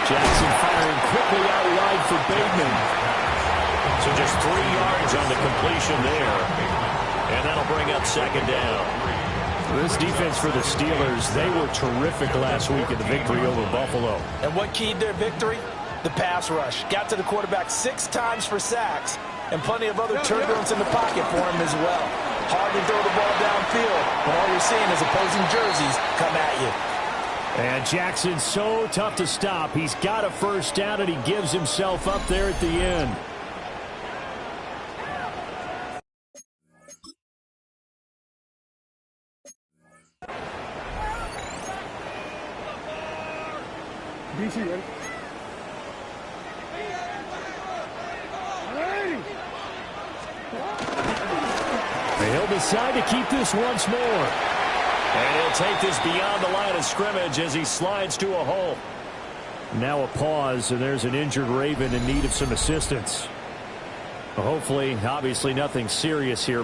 Jackson firing quickly out wide for Bateman. So just 3 yards on the completion there. And that'll bring up second down. This defense for the Steelers, they were terrific last week in the victory over Buffalo. And what keyed their victory? The pass rush. Got to the quarterback 6 times for sacks, and plenty of other turbulence in the pocket for him as well. Hard to throw the ball downfield when all you're seeing is opposing jerseys come at you. And Jackson's so tough to stop. He's got a first down, and he gives himself up there at the end. He'll decide to keep this once more. And he'll take this beyond the line of scrimmage as he slides to a hole. Now a pause, and there's an injured Raven in need of some assistance. Hopefully, obviously nothing serious here.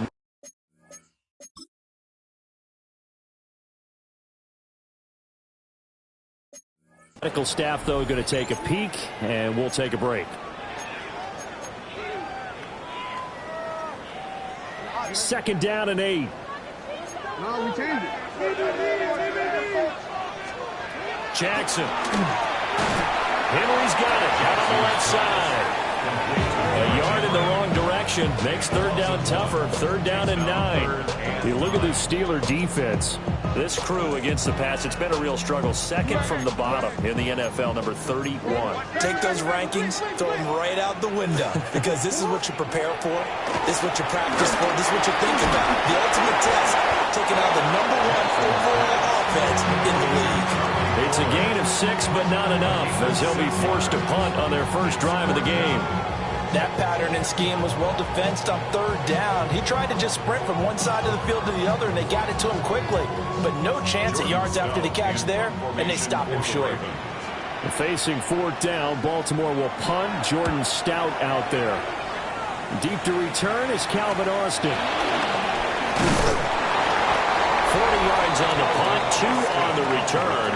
Medical staff, though, going to take a peek, and we'll take a break. Second down and 8. No, we changed it. Jackson. Henry's got it. Out on the left side. A yard in the wrong direction. Makes third down tougher. Third down and 9. You look at this Steeler defense. This crew against the pass, it's been a real struggle. Second from the bottom in the NFL, number 31. Take those rankings, throw them right out the window, because this is what you prepare for. This is what you practice for. This is what you think about. The ultimate test, taking out the number 1 overall offense in the league. It's a gain of 6, but not enough, as they'll be forced to punt on their first drive of the game. That pattern and scheme was well defensed on third down. He tried to just sprint from one side of the field to the other, and they got it to him quickly. But no chance at yards after the catch there, and they stop him short. Facing fourth down, Baltimore will punt. Jordan Stout out there. Deep to return is Calvin Austin. 40 yards on the punt, 2 on the return.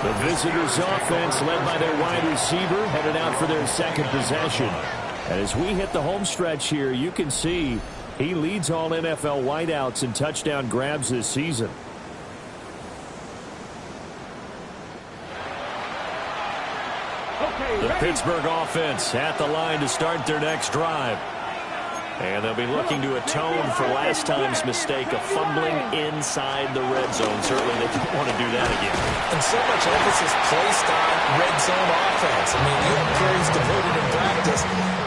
The visitors' offense, led by their wide receiver, headed out for their second possession. And as we hit the home stretch here, you can see he leads all NFL wideouts in touchdown grabs this season. The Pittsburgh offense at the line to start their next drive. And they'll be looking to atone for last time's mistake of fumbling inside the red zone. Certainly they don't want to do that again. And so much emphasis placed on red zone offense. I mean, you have periods devoted in practice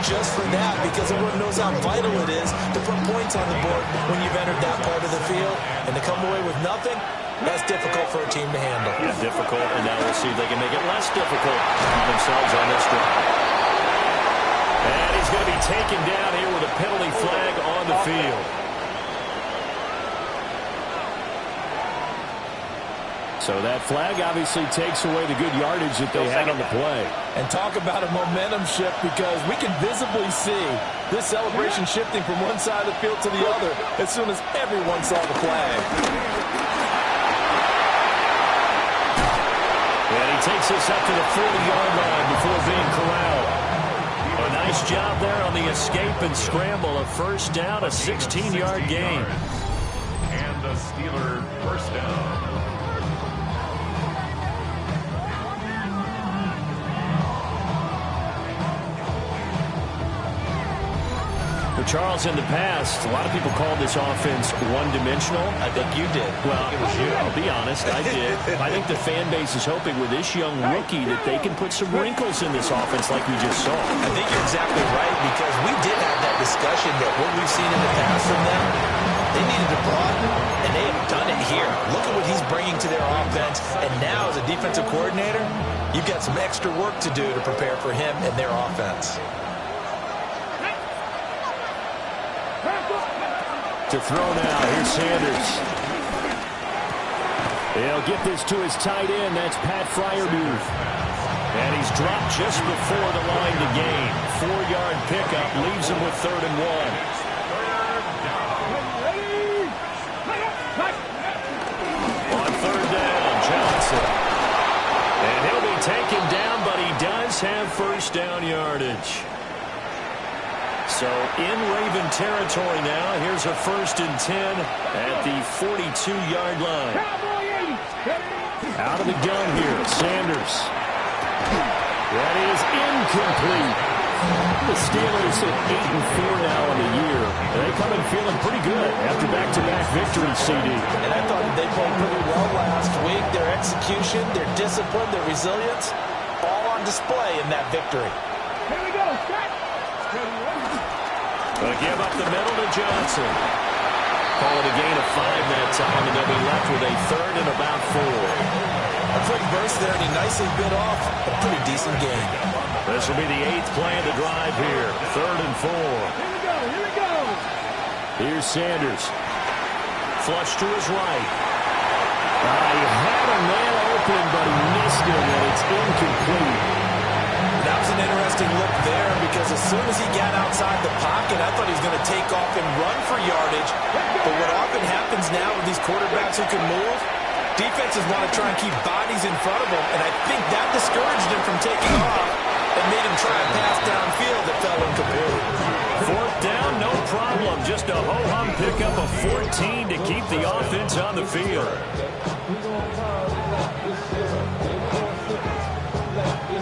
just for that, because everyone knows how vital it is to put points on the board when you've entered that part of the field. And to come away with nothing, that's difficult for a team to handle. Yeah, difficult, and now we'll see if they can make it less difficult for themselves on this drive. And he's going to be taken down here with a penalty flag on the field. So that flag obviously takes away the good yardage that they had on the play. And talk about a momentum shift, because we can visibly see this celebration shifting from one side of the field to the other as soon as everyone saw the flag. And he takes us up to the 40-yard line before being corralled. A nice job there on the escape and scramble. A first down, a 16-yard gain. And the Steeler first down. Charles, in the past, a lot of people called this offense one-dimensional. I think you did. Well, it was you. I'll be honest, I did. I think the fan base is hoping with this young rookie that they can put some wrinkles in this offense like we just saw. I think you're exactly right, because we did have that discussion that what we've seen in the past from them, they needed to broaden, and they have done it here. Look at what he's bringing to their offense, and now as a defensive coordinator, you've got some extra work to do to prepare for him and their offense. To throw now, here's Sanders. He'll get this to his tight end. That's Pat Freiermuth. And he's dropped just before the line to gain. 4-yard pickup leaves him with 3rd and 1. On 3rd down, Johnson. And he'll be taken down, but he does. does have first down yardage. So in Raven territory now. Here's a 1st and 10 at the 42-yard line. Out of the gun here, Sanders. That is incomplete. The Steelers at 8-4 now in the year. They come in feeling pretty good after back-to-back victories, CD. And I thought they played pretty well last week. Their execution, their discipline, their resilience, all on display in that victory. Here we go. They'll give up the middle to Johnson. Call it a gain of 5 that time, and they'll be left with a 3rd and about 4. A quick burst there, and he nicely bit off a pretty decent gain. This will be the 8th play of the drive here. 3rd and 4. Here we go. Here we go. Here's Sanders. Flush to his right. He had a man open, but he missed him, and it's incomplete. That was an interesting look there because as soon as he got outside the pocket, I thought he was going to take off and run for yardage. But what often happens now with these quarterbacks who can move, defenses want to try and keep bodies in front of them, and I think that discouraged him from taking off and made him try and pass downfield that fell incomplete. 4th down, no problem. Just a ho-hum pickup of 14 to keep the offense on the field.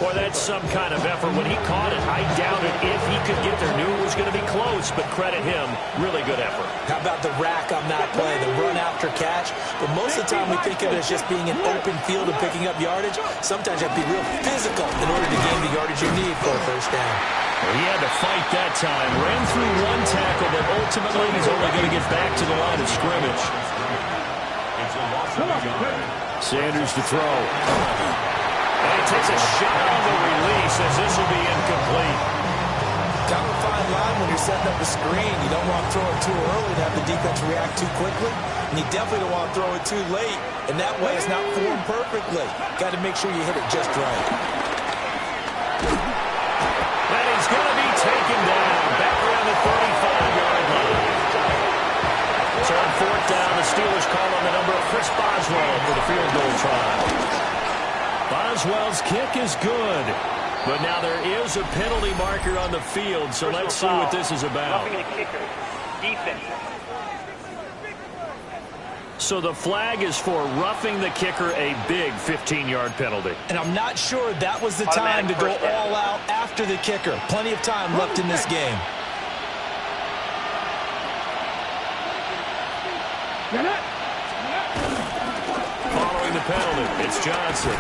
Boy, that's some kind of effort. When he caught it, I doubted if he could get there. Knew it was going to be close, but credit him. Really good effort. How about the rack on that play, the run after catch? But most of the time we think of it as just being an open field and picking up yardage. Sometimes you have to be real physical in order to gain the yardage you need for a first down. Well, he had to fight that time. Ran through 1 tackle, but ultimately he's only going to get back to the line of scrimmage. Sanders to throw. And he takes a shot on the release as this will be incomplete. Kind of a fine line when you're setting up a screen. You don't want to throw it too early to have the defense react too quickly. And you definitely don't want to throw it too late. And that way it's not formed perfectly. Got to make sure you hit it just right. And he's going to be taken down. Back around the 35-yard line. So on 4th down, the Steelers call on the number of Chris Boswell for the field goal try. Boswell's kick is good. But now there is a penalty marker on the field, so let's see what this is about. So the flag is for roughing the kicker, a big 15-yard penalty. And I'm not sure that was the time to go all out after the kicker. Plenty of time left in this game. Following the penalty, it's Johnson.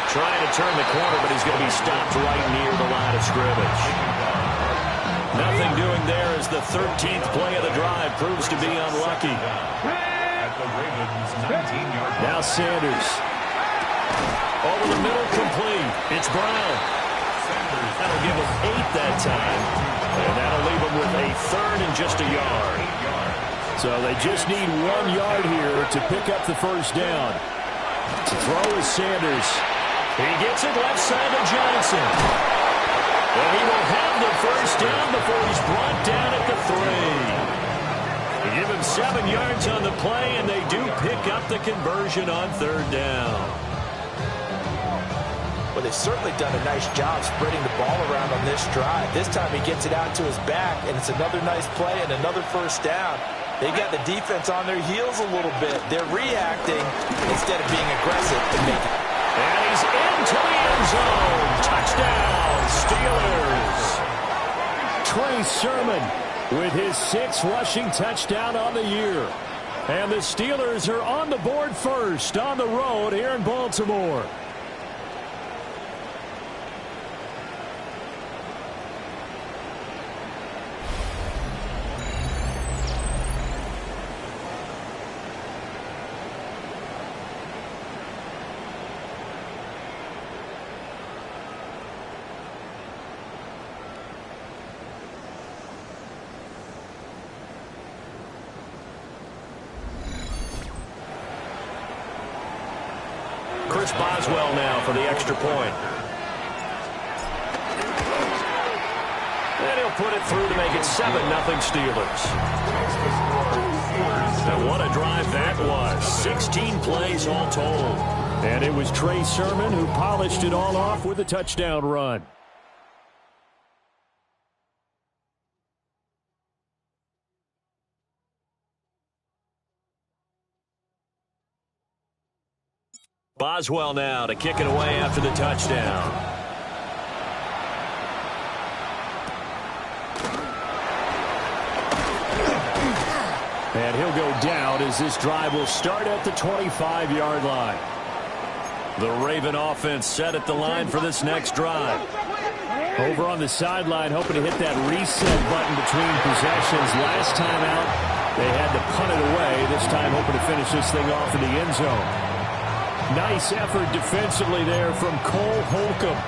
Trying to turn the corner, but he's going to be stopped right near the line of scrimmage. Nothing doing there as the 13th play of the drive proves to be unlucky. Now Sanders. Over the middle, complete. It's Brown. That'll give him 8 that time. And that'll leave him with a 3rd and just a yard. So they just need 1 yard here to pick up the first down. To throw is Sanders. He gets it left side to Johnson. And he will have the first down before he's brought down at the 3. They give him 7 yards on the play, and they do pick up the conversion on 3rd down. Well, they've certainly done a nice job spreading the ball around on this drive. This time he gets it out to his back, and it's another nice play and another first down. They've got the defense on their heels a little bit. They're reacting instead of being aggressive and making. And he's into the end zone. Touchdown, Steelers. Trey Sermon with his 6th rushing touchdown on the year. And the Steelers are on the board first on the road here in Baltimore. Chris Boswell now for the extra point. And he'll put it through to make it 7-0 Steelers. And what a drive that was. 16 plays all told. And it was Trey Sermon who polished it all off with a touchdown run. Boswell now to kick it away after the touchdown. And he'll go down as this drive will start at the 25-yard line. The Raven offense set at the line for this next drive. Over on the sideline, hoping to hit that reset button between possessions. Last time out, they had to punt it away. This time, hoping to finish this thing off in the end zone. Nice effort defensively there from Cole Holcomb.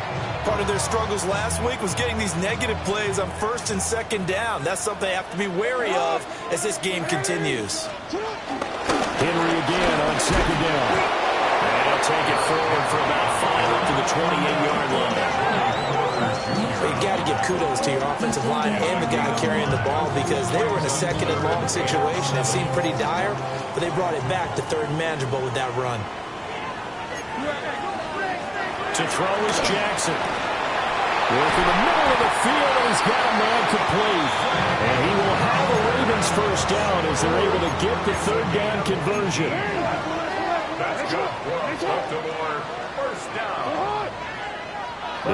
Part of their struggles last week was getting these negative plays on first and second down. That's something they have to be wary of as this game continues. Henry again on second down. And he'll take it forward for about 5 up to the 28-yard line. You've got to give kudos to your offensive line and the guy carrying the ball because they were in a second and long situation. It seemed pretty dire, but they brought it back to third and manageable with that run. To throw is Jackson. Working the middle of the field, and he's got a man complete. And he will have a Ravens first down as they're able to get the third down conversion. That's good. Baltimore, first down.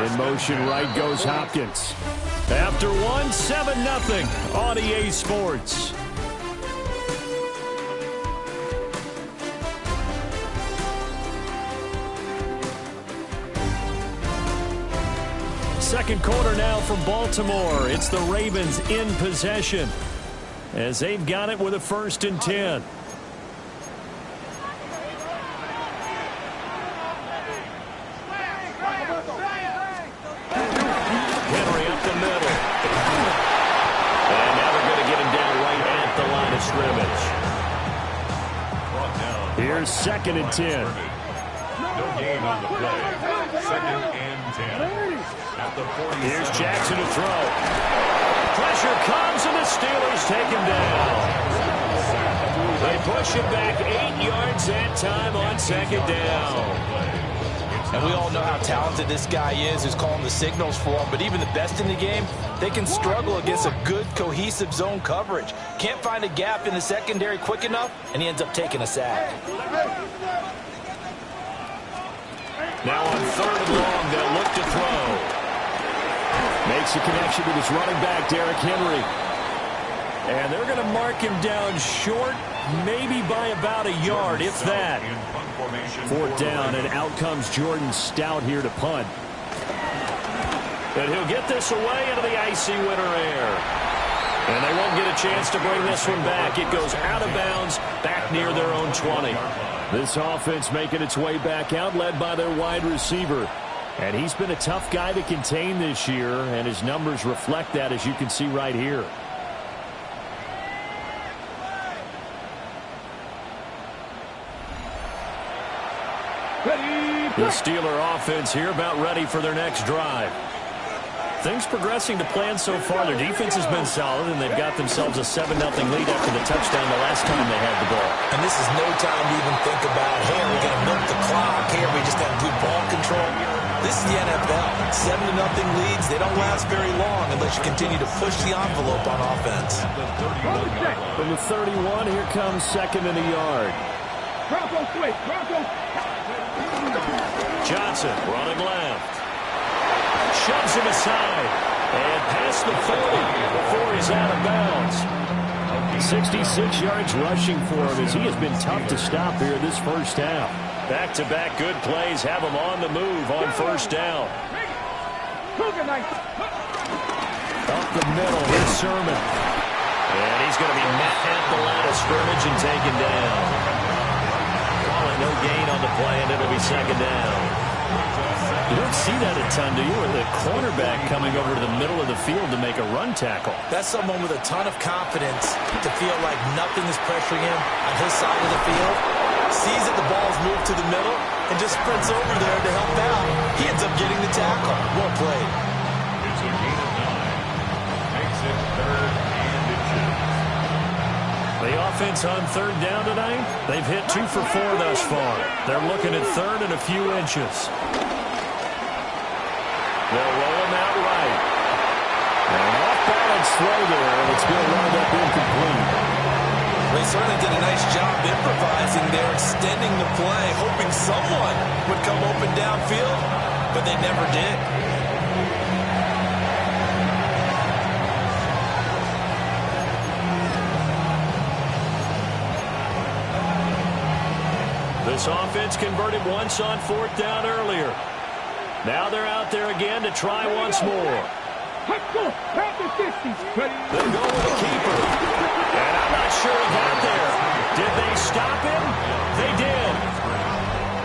In motion, right goes Hopkins. After one, 7-0 on EA Sports. Second quarter now from Baltimore. It's the Ravens in possession as they've got it with a 1st and 10. Henry up the middle. And now they're going to get him down right at the line of scrimmage. Here's 2nd and 10. No gain on the play. 2nd and 10. At the 40. Here's Jackson to throw. Pressure comes, and the Steelers take him down. They push him back 8 yards that time on 2nd down. And we all know how talented this guy is who's calling the signals for him. But even the best in the game, they can struggle against a good, cohesive zone coverage. Can't find a gap in the secondary quick enough, and he ends up taking a sack. Now on 3rd and long, they'll look to throw. Makes a connection with his running back, Derrick Henry. And they're going to mark him down short, maybe by about a yard, if that. 4th down, and out comes Jordan Stout here to punt. And he'll get this away into the icy winter air. And they won't get a chance to bring this one back. It goes out of bounds, back near their own 20. This offense making its way back out, led by their wide receiver. And he's been a tough guy to contain this year, and his numbers reflect that, as you can see right here. The Steeler offense here about ready for their next drive. Things progressing to plan so far. Their defense has been solid, and they've got themselves a 7-0 lead after the touchdown the last time they had the ball. And this is no time to even think about, hey, are we going to milk the clock? Hey, are we just have good ball control? This is the NFL. 7-0 leads, they don't last very long unless you continue to push the envelope on offense. From the 31, here comes 2nd and a yard. Johnson running left. Shoves him aside. And past the 40 before he's out of bounds. 66 yards rushing for him as he has been tough to stop here this first half. Back-to-back good plays have him on the move on 1st down. Up the middle, here's Sermon. And he's going to be met at the line of scrimmage and taken down. Calling no gain on the play, and it'll be 2nd down. You don't see that a ton, do you? Or the cornerback coming over to the middle of the field to make a run tackle. That's someone with a ton of confidence to feel like nothing is pressuring him on his side of the field. Sees that the ball's moved to the middle and just sprints over there to help out. He ends up getting the tackle. Well played. It's a gain of 9. Makes it 3rd and inches. The offense on third down tonight? They've hit 2 for 4 thus far. They're looking at third and a few inches. They'll roll him out right. An off-balance throw there, and it's going to wind up incomplete. They certainly did a nice job improvising there, extending the play, hoping someone would come open downfield, but they never did. This offense converted once on fourth down earlier. Now they're out there again to try once more. Let's go. Have the 50. They go with a keeper. And I'm not sure he got there. Did they stop him? They did.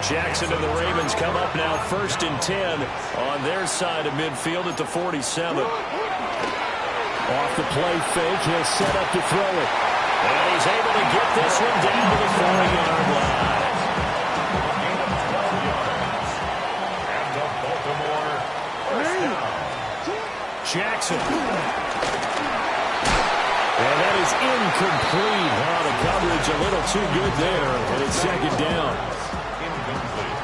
Jackson and the Ravens come up now 1st and 10 on their side of midfield at the 47. Off the play fake, he'll set up to throw it. And he's able to get this one down to the 40-yard line. Jackson. And that is incomplete. Wow, the coverage a little too good there, and it's second down. Incomplete.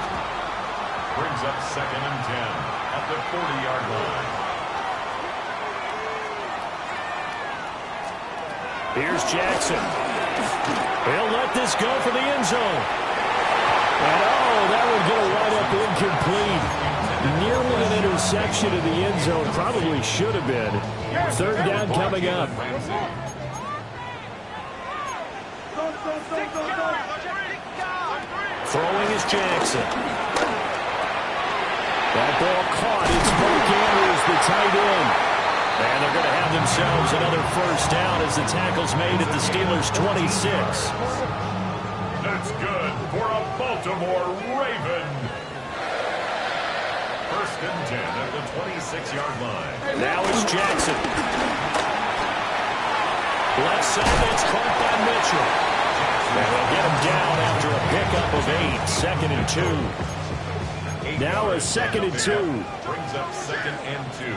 Brings up 2nd and 10 at the 40-yard line. Here's Jackson. He'll let this go for the end zone. And that would get a right up incomplete. Nearly an interception in the end zone. Probably should have been. Third down coming up. Throwing is Jackson. That ball caught. It's Mark Andrews, the tight end. And they're going to have themselves another first down as the tackle's made at the Steelers' 26. That's good for a Baltimore Raven. 1st and 10 at the 26-yard line. Now it's Jackson. Left side, it's caught by Mitchell. And they'll get him down after a pickup of 8. 2nd and 2. Now a 2nd and 2. Brings up 2nd and 2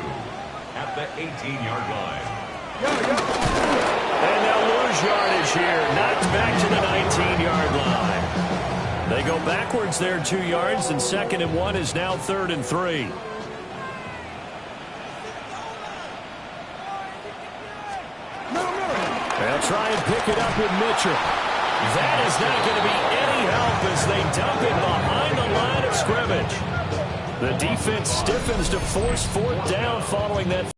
at the 18-yard line. And they'll lose yardage here. Knocked back to the 19-yard line. They go backwards there 2 yards, and 2nd and 1 is now 3rd and 3. They'll try and pick it up with Mitchell. That is not going to be any help as they dump it behind the line of scrimmage. The defense stiffens to force 4th down following that.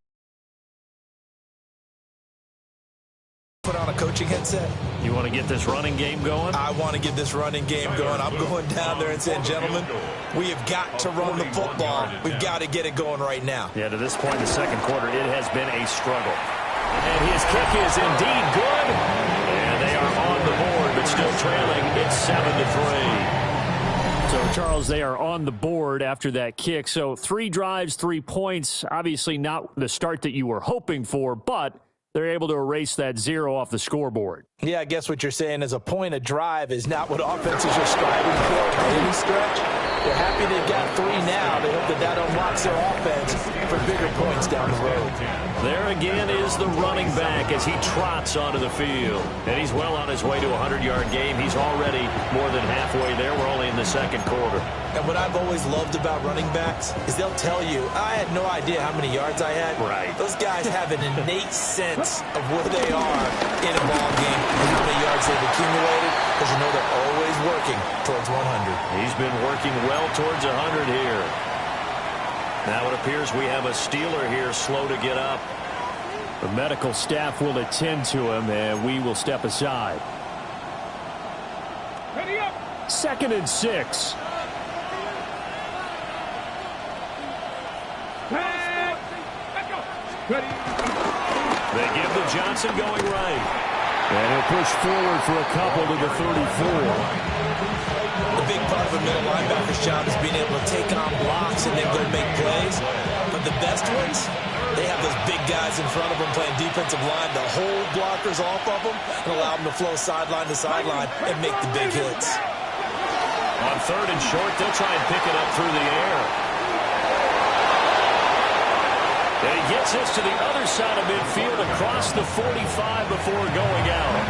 Put on a coaching headset. You want to get this running game going? I want to get this running game going. I'm going down there and saying, gentlemen, we have got to run the football. We've got to get it going right now. Yeah, to this point in the second quarter, it has been a struggle. And his kick is indeed good. And they are on the board, but still trailing. It's 7-3. So, Charles, they are on the board after that kick. So 3 drives, 3 points. Obviously not the start that you were hoping for, but they're able to erase that 0 off the scoreboard. Yeah, I guess what you're saying is a point of drive is not what offenses are striving for by any stretch. They're happy they got 3 now. They hope that unlocks their offense for bigger points down the road. There again is the running back as he trots onto the field. And he's well on his way to a 100-yard game. He's already more than halfway there. We're only in the second quarter. And what I've always loved about running backs is they'll tell you, I had no idea how many yards I had. Right. Those guys have an innate sense of where they are in a ball game and how many yards they've accumulated, because you know they're always working towards 100. He's been working well towards 100 here. Now it appears we have a Steeler here slow to get up. The medical staff will attend to him, and we will step aside. Ready up. 2nd and 6. Let's go. Ready. They give to Johnson going right. And he'll push forward for a couple to the 34. The big part of a middle linebacker's job is being able to take on blocks and then go make plays. But the best ones, they have those big guys in front of them playing defensive line to hold blockers off of them and allow them to flow sideline to sideline and make the big hits. On 3rd and short, they'll try and pick it up through the air. And he gets this to the other side of midfield across the 45 before going out.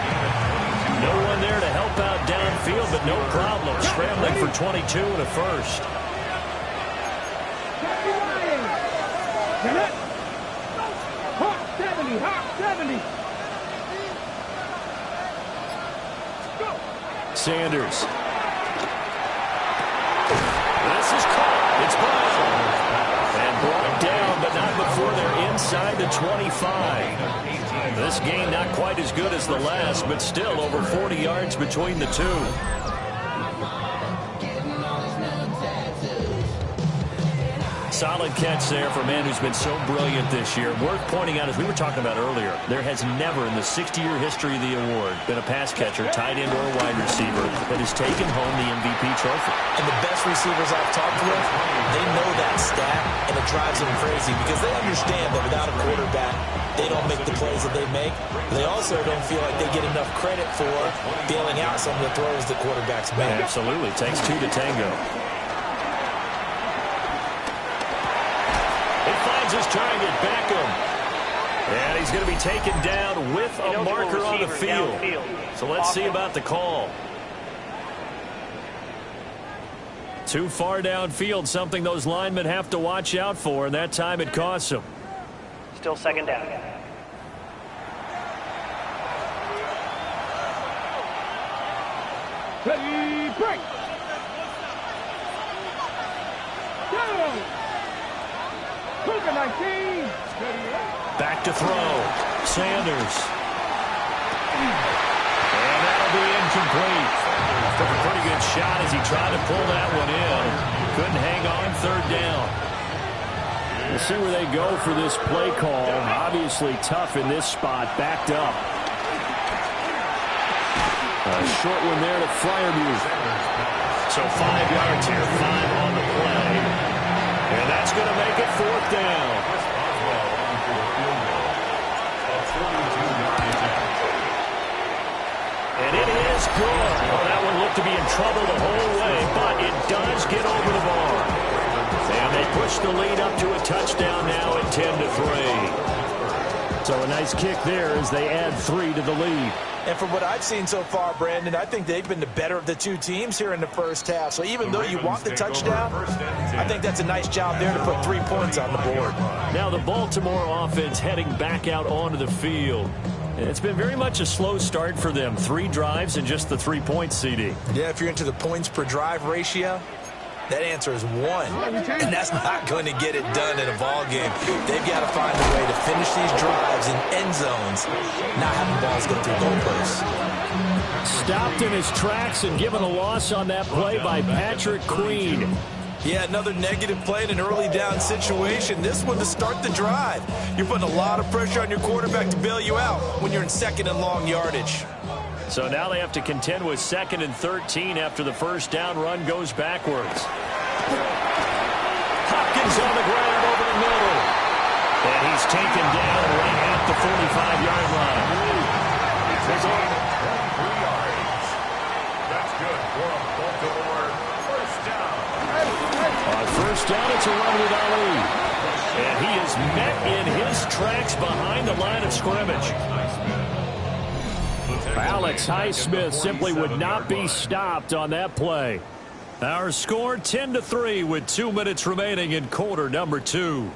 No one there to help out downfield, but no problem. Scrambling for 22 and a first. Hawk 70, Hawk 70. Sanders. This is caught. It's ball. And brought down, but not before they're inside the 25. This game not quite as good as the last, but still over 40 yards between the two. Solid catch there for a man who's been so brilliant this year. Worth pointing out, as we were talking about earlier, there has never in the 60-year history of the award been a pass catcher, tight end, or a wide receiver that has taken home the MVP trophy. And the best receivers I've talked with, they know that stat, and it drives them crazy because they understand that without a quarterback, they don't make the plays that they make. They also don't feel like they get enough credit for bailing out some of the throws the quarterbacks make. Absolutely. Takes two to tango. His target, Beckham. And he's going to be taken down with a marker on the field. So let's see about the call. Too far downfield, something those linemen have to watch out for, and that time it costs them. Still second down. Ready, break. Go. 19. Back to throw. Sanders. And that'll be incomplete. Took a pretty good shot as he tried to pull that one in. Couldn't hang on third down. We'll see where they go for this play call. Obviously tough in this spot. Backed up. A short one there to Freiermuth. So 5 yards here. 5 on the play. And that's going to make it fourth down. And it is good. Oh, that one looked to be in trouble the whole way, but it does get over the bar. And they push the lead up to a touchdown now at 10-3. So a nice kick there as they add 3 to the lead. And from what I've seen so far, Brandon, I think they've been the better of the two teams here in the first half. So even though you want the touchdown, I think that's a nice job there to put 3 points on the board. Now the Baltimore offense heading back out onto the field. It's been very much a slow start for them. 3 drives and just the 3 points, CD. Yeah, if you're into the points per drive ratio, that answer is 1. And that's not going to get it done in a ball game. They've got to find a way to finish these drives in end zones, not having balls go through goalposts. Stopped in his tracks and given a loss on that play by Patrick Queen. Yeah, another negative play in an early down situation. This one to start the drive. You're putting a lot of pressure on your quarterback to bail you out when you're in second and long yardage. So now they have to contend with 2nd and 13 after the first down run goes backwards. Hopkins on the ground over the middle. And he's taken down right at the 45-yard line. He's on 23 yards. That's good for a Baltimore first down. On first down, it's a run with Ali. And he is met in his tracks behind the line of scrimmage. Alex Highsmith simply would not be stopped on that play. Our score 10-3 with 2 minutes remaining in quarter number 2.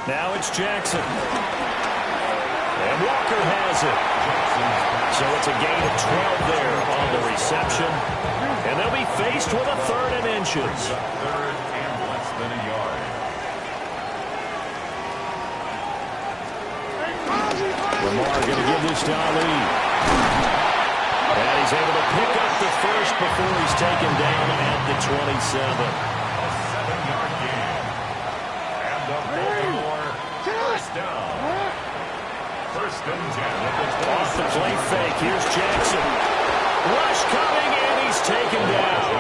Now it's Jackson. And Walker has it. So it's a gain of 12 there on the reception. And they'll be faced with a 3rd and inches. 3rd and less than a yard. Lamar going to give this to Ali. And he's able to pick up the first before he's taken down at the 27. A 7-yard gain. And the Baltimore first down. 1st and 10 at the 27. Off the play fake. Here's Jackson. Rush coming, and he's taken down.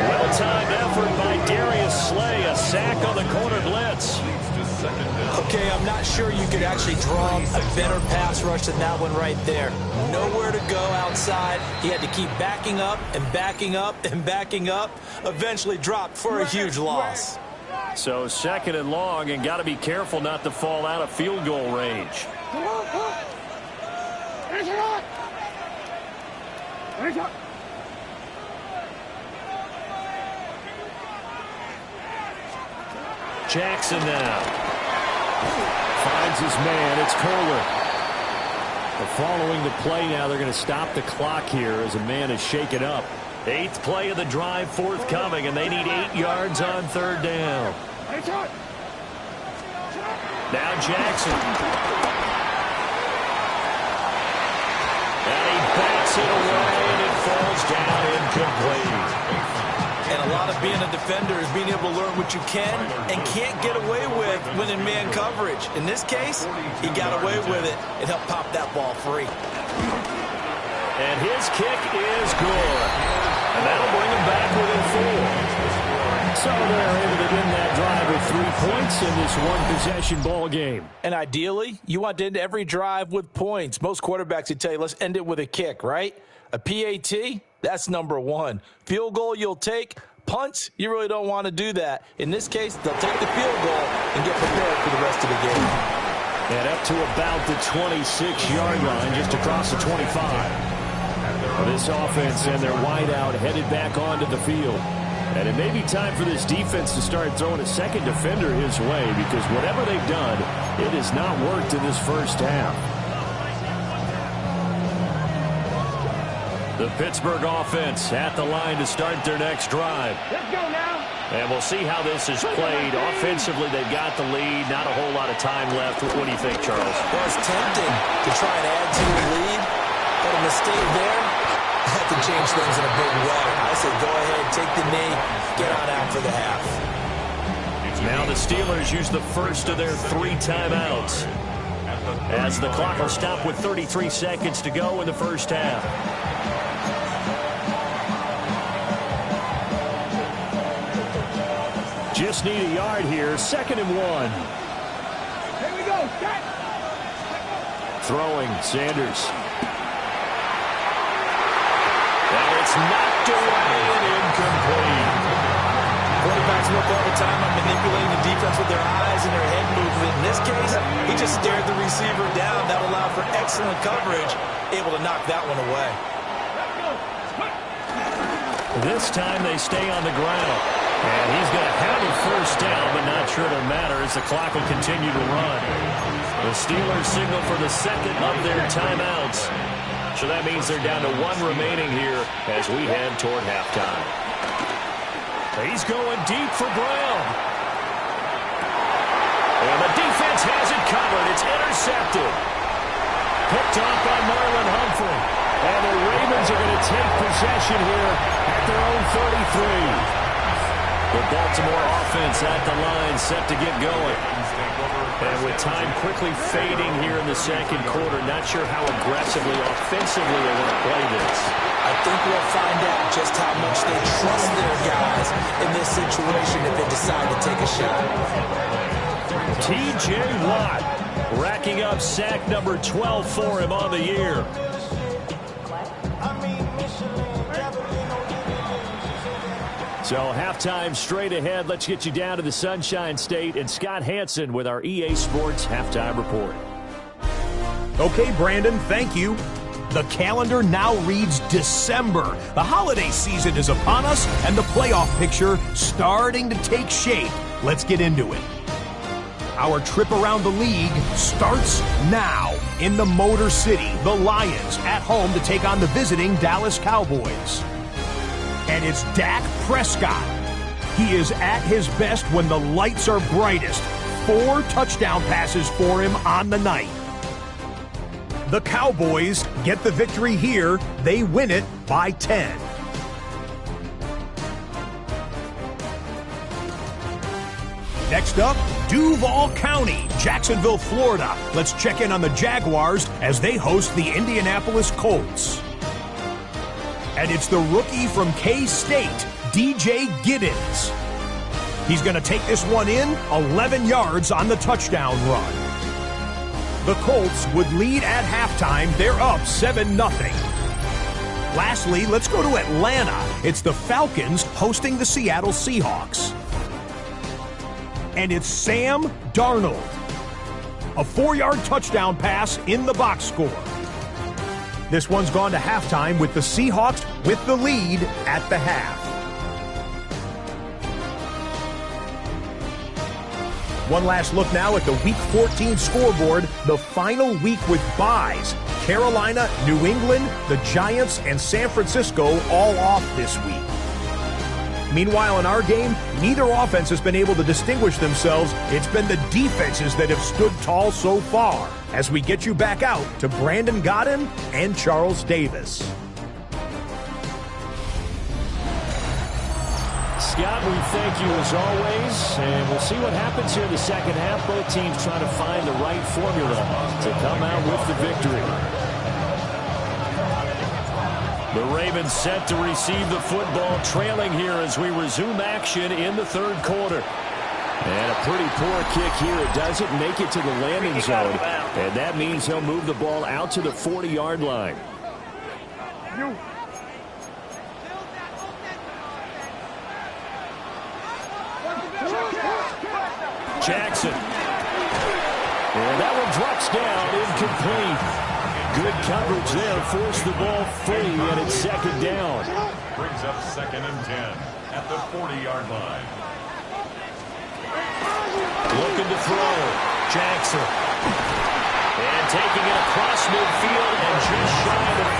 Well-timed effort by Darius Slay. A sack on the corner blitz. Okay, I'm not sure you could actually draw a better pass rush than that one right there. Nowhere to go outside. He had to keep backing up and backing up and backing up. Eventually dropped for a huge loss. So 2nd and long, and got to be careful not to fall out of field goal range. Jackson now finds his man. It's Kohler. Following the play now, they're going to stop the clock here as a man is shaken up. 8th play of the drive forthcoming, and they need 8 yards on 3rd down. Now Jackson. And he bats it away, and it falls down incomplete. And a lot of being a defender is being able to learn what you can and can't get away with when in man coverage. In this case, he got away with it and helped pop that ball free. And his kick is good. And that'll bring him back within 4. So they're able to win that drive with 3 points in this one-possession ball game. And ideally, you want to end every drive with points. Most quarterbacks would tell you, let's end it with a kick, right? A PAT, that's number 1. Field goal you'll take. Punts, you really don't want to do that. In this case, they'll take the field goal and get prepared for the rest of the game. And up to about the 26-yard line, just across the 25. This offense and their wideout headed back onto the field. And it may be time for this defense to start throwing a second defender his way, because whatever they've done, it has not worked in this first half. The Pittsburgh offense at the line to start their next drive. Let's go now. And we'll see how this is played. Offensively, they've got the lead. Not a whole lot of time left. What do you think, Charles? Well, it's tempting to try and add to the lead, but a mistake there had to change things in a big way. I said go ahead, take the knee, get on out for the half. Now the Steelers use the first of their 3 timeouts, as the clock will stop with 33 seconds to go in the first half. Just need a yard here. 2nd and 1. Here we go. Start. Throwing, Sanders. And it's knocked away and incomplete. Quarterbacks work all the time on manipulating the defense with their eyes and their head movement. In this case, he just stared the receiver down. That allowed for excellent coverage, able to knock that one away. This time they stay on the ground. And he's going to have a first down, but not sure it'll matter as the clock will continue to run. The Steelers signal for the 2nd of their timeouts. So that means they're down to 1 remaining here as we head toward halftime. He's going deep for Brown. And the defense has it covered. It's intercepted. Picked off by Marlon Humphrey. And the Ravens are going to take possession here at their own 33. The Baltimore offense at the line set to get going. And with time quickly fading here in the 2nd quarter, not sure how aggressively, offensively they want to play this. I think we'll find out just how much they trust their guys in this situation if they decide to take a shot. T.J. Watt racking up sack number 12 for him on the year. So halftime straight ahead. Let's get you down to the Sunshine State and Scott Hansen with our EA Sports Halftime Report. Okay, Brandon, thank you. The calendar now reads December. The holiday season is upon us, and the playoff picture starting to take shape. Let's get into it. Our trip around the league starts now. In the Motor City, the Lions at home to take on the visiting Dallas Cowboys. And it's Dak Prescott. He is at his best when the lights are brightest. 4 touchdown passes for him on the night. The Cowboys get the victory here. They win it by 10. Next up, Duval County, Jacksonville, Florida. Let's check in on the Jaguars as they host the Indianapolis Colts. And it's the rookie from K-State, DJ Giddens. He's going to take this one in, 11 yards on the touchdown run. The Colts would lead at halftime. They're up 7-0. Lastly, let's go to Atlanta. It's the Falcons hosting the Seattle Seahawks. and it's Sam Darnold. A 4-yard touchdown pass in the box score. This one's gone to halftime with the Seahawks with the lead at the half. One last look now at the Week 14 scoreboard, the final week with byes. Carolina, New England, the Giants, and San Francisco all off this week. Meanwhile, in our game, neither offense has been able to distinguish themselves. It's been the defenses that have stood tall so far. As we get you back out to Brandon Godden and Charles Davis. Scott, we thank you as always, and we'll see what happens here in the second half. Both teams trying to find the right formula to come out with the victory. The Ravens set to receive the football, trailing here as we resume action in the third quarter. And a pretty poor kick here. It doesn't make it to the landing zone, and that means he'll move the ball out to the 40-yard line. Jackson. And that one drops down, incomplete. Good coverage there, forced the ball free, and it's second down. Brings up 2nd and 10 at the 40-yard line. Looking to throw. Jackson. And taking it across midfield and just shy of the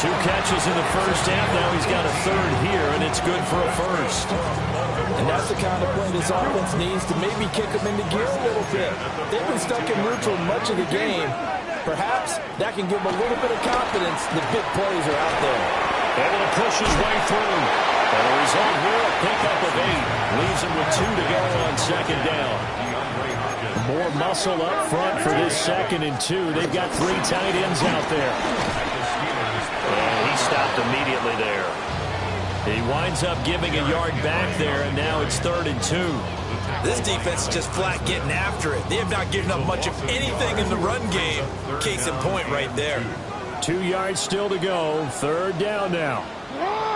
40. 2 catches in the first half. Now he's got a third here, and it's good for a first. And that's the kind of play this offense needs to maybe kick them into gear a little bit. They've been stuck in neutral much of the game. Perhaps that can give them a little bit of confidence. The big plays are out there. Able to push his way through. And the result here, a pickup of 8. Leaves him with 2 to go on second down. More muscle up front for this 2nd and 2. They've got 3 tight ends out there. And he stopped immediately there. He winds up giving a yard back there, and now it's 3rd and 2. This defense is just flat getting after it. They have not given up much of anything in the run game. Case in point right there. 2 yards still to go. 3rd down now.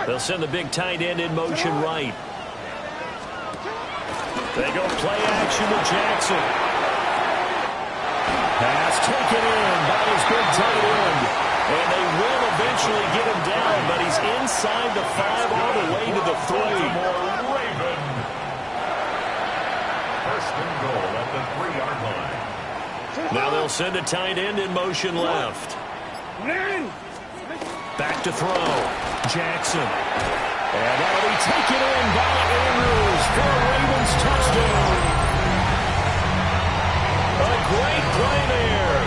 They'll send the big tight end in motion right. They go play action with Jackson. Pass taken in by his big tight end. And they will eventually get him down, but he's inside the 5 all the way to the 3. Raven. 1st and goal at the 3-yard line. Now they'll send a tight end in motion left. Back to throw. Jackson. And that'll be taken in by Andrews for a Ravens touchdown. A great play there.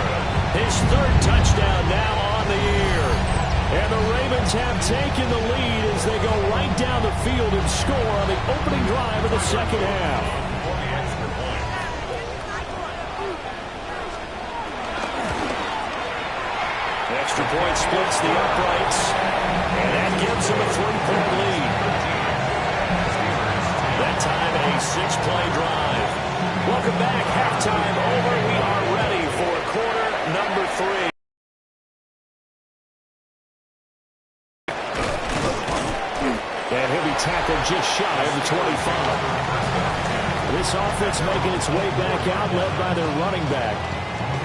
His 3rd touchdown now on the year. And the Ravens have taken the lead as they go right down the field and score on the opening drive of the second half. Extra point splits the uprights, and that gives them a 3-point lead. That time, a 6-play drive. Welcome back. Halftime over. We are ready for quarter number 3. And he'll be tackled just shy of the 25. This offense making its way back out, led by their running back.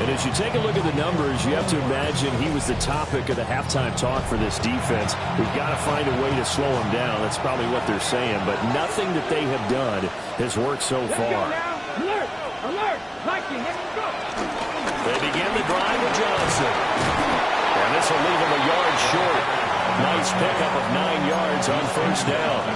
And as you take a look at the numbers, you have to imagine he was the topic of the halftime talk for this defense. We've got to find a way to slow him down. That's probably what they're saying. But nothing that they have done has worked so far. Alert! Alert! Mikey, let's go! They begin the drive with Johnson. And this will leave him a yard short. Nice pickup of 9 yards on 1st down.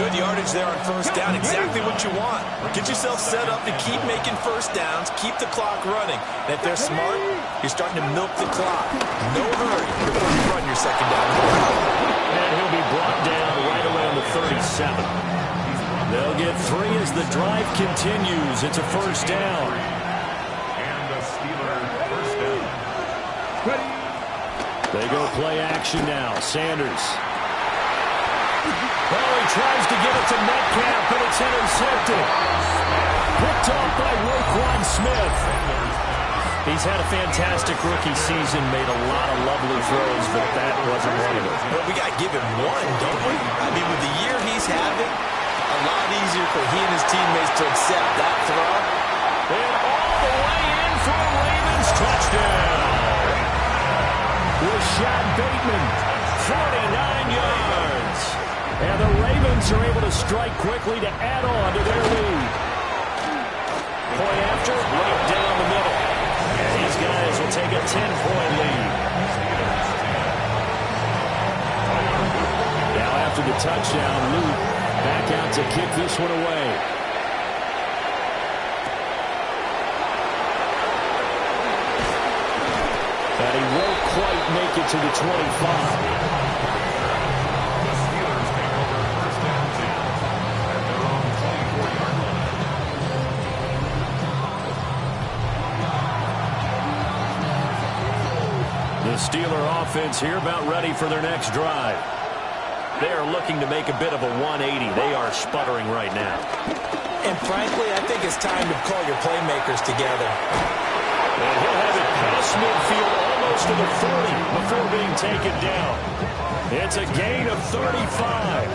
Good yardage there on 1st down. Exactly what you want. Get yourself set up to keep making 1st downs, keep the clock running. And if they're smart, you're starting to milk the clock. No hurry before you run your 2nd down. And he'll be brought down right around the 37. They'll get 3 as the drive continues. It's a 1st down. And the Steelers 1st down. They go play action now. Sanders. Well, he tries to give it to Metcalf, but it's intercepted. Picked off by Roquan Smith. He's had a fantastic rookie season, made a lot of lovely throws, but that wasn't one of them. Well, we got to give him one, don't we? I mean, with the year he's having, a lot easier for he and his teammates to accept that throw. And all the way in for a Ravens touchdown. Rashad Bateman, 49 yards. And the Ravens are able to strike quickly to add on to their lead. Point after, right down the middle. And these guys will take a 10-point lead. Now after the touchdown, Luke back out to kick this one away. And he won't quite make it to the 25. The Steeler offense here about ready for their next drive. They are looking to make a bit of a 180. They are sputtering right now. And frankly, I think it's time to call your playmakers together. And he'll have it past midfield almost to the 40 before being taken down. It's a gain of 35.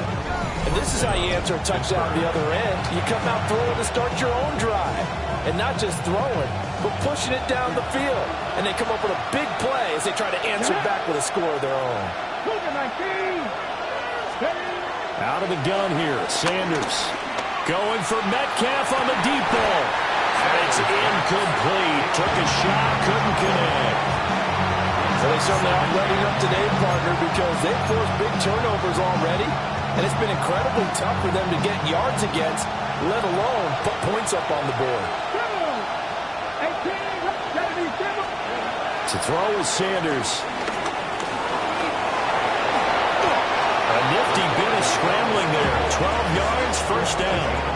And this is how you answer a touchdown the other end. You come out throwing to start your own drive. And not just throwing, but pushing it down the field. And they come up with a big play as they try to answer back with a score of their own. Out of the gun here, Sanders. Going for Metcalf on the deep ball. It's incomplete. Took a shot, couldn't connect. So they certainly aren't letting up today, partner, because they've forced big turnovers already. And it's been incredibly tough for them to get yards against, let alone put points up on the board. To throw is Sanders. A nifty bit of scrambling there. 12 yards, first down.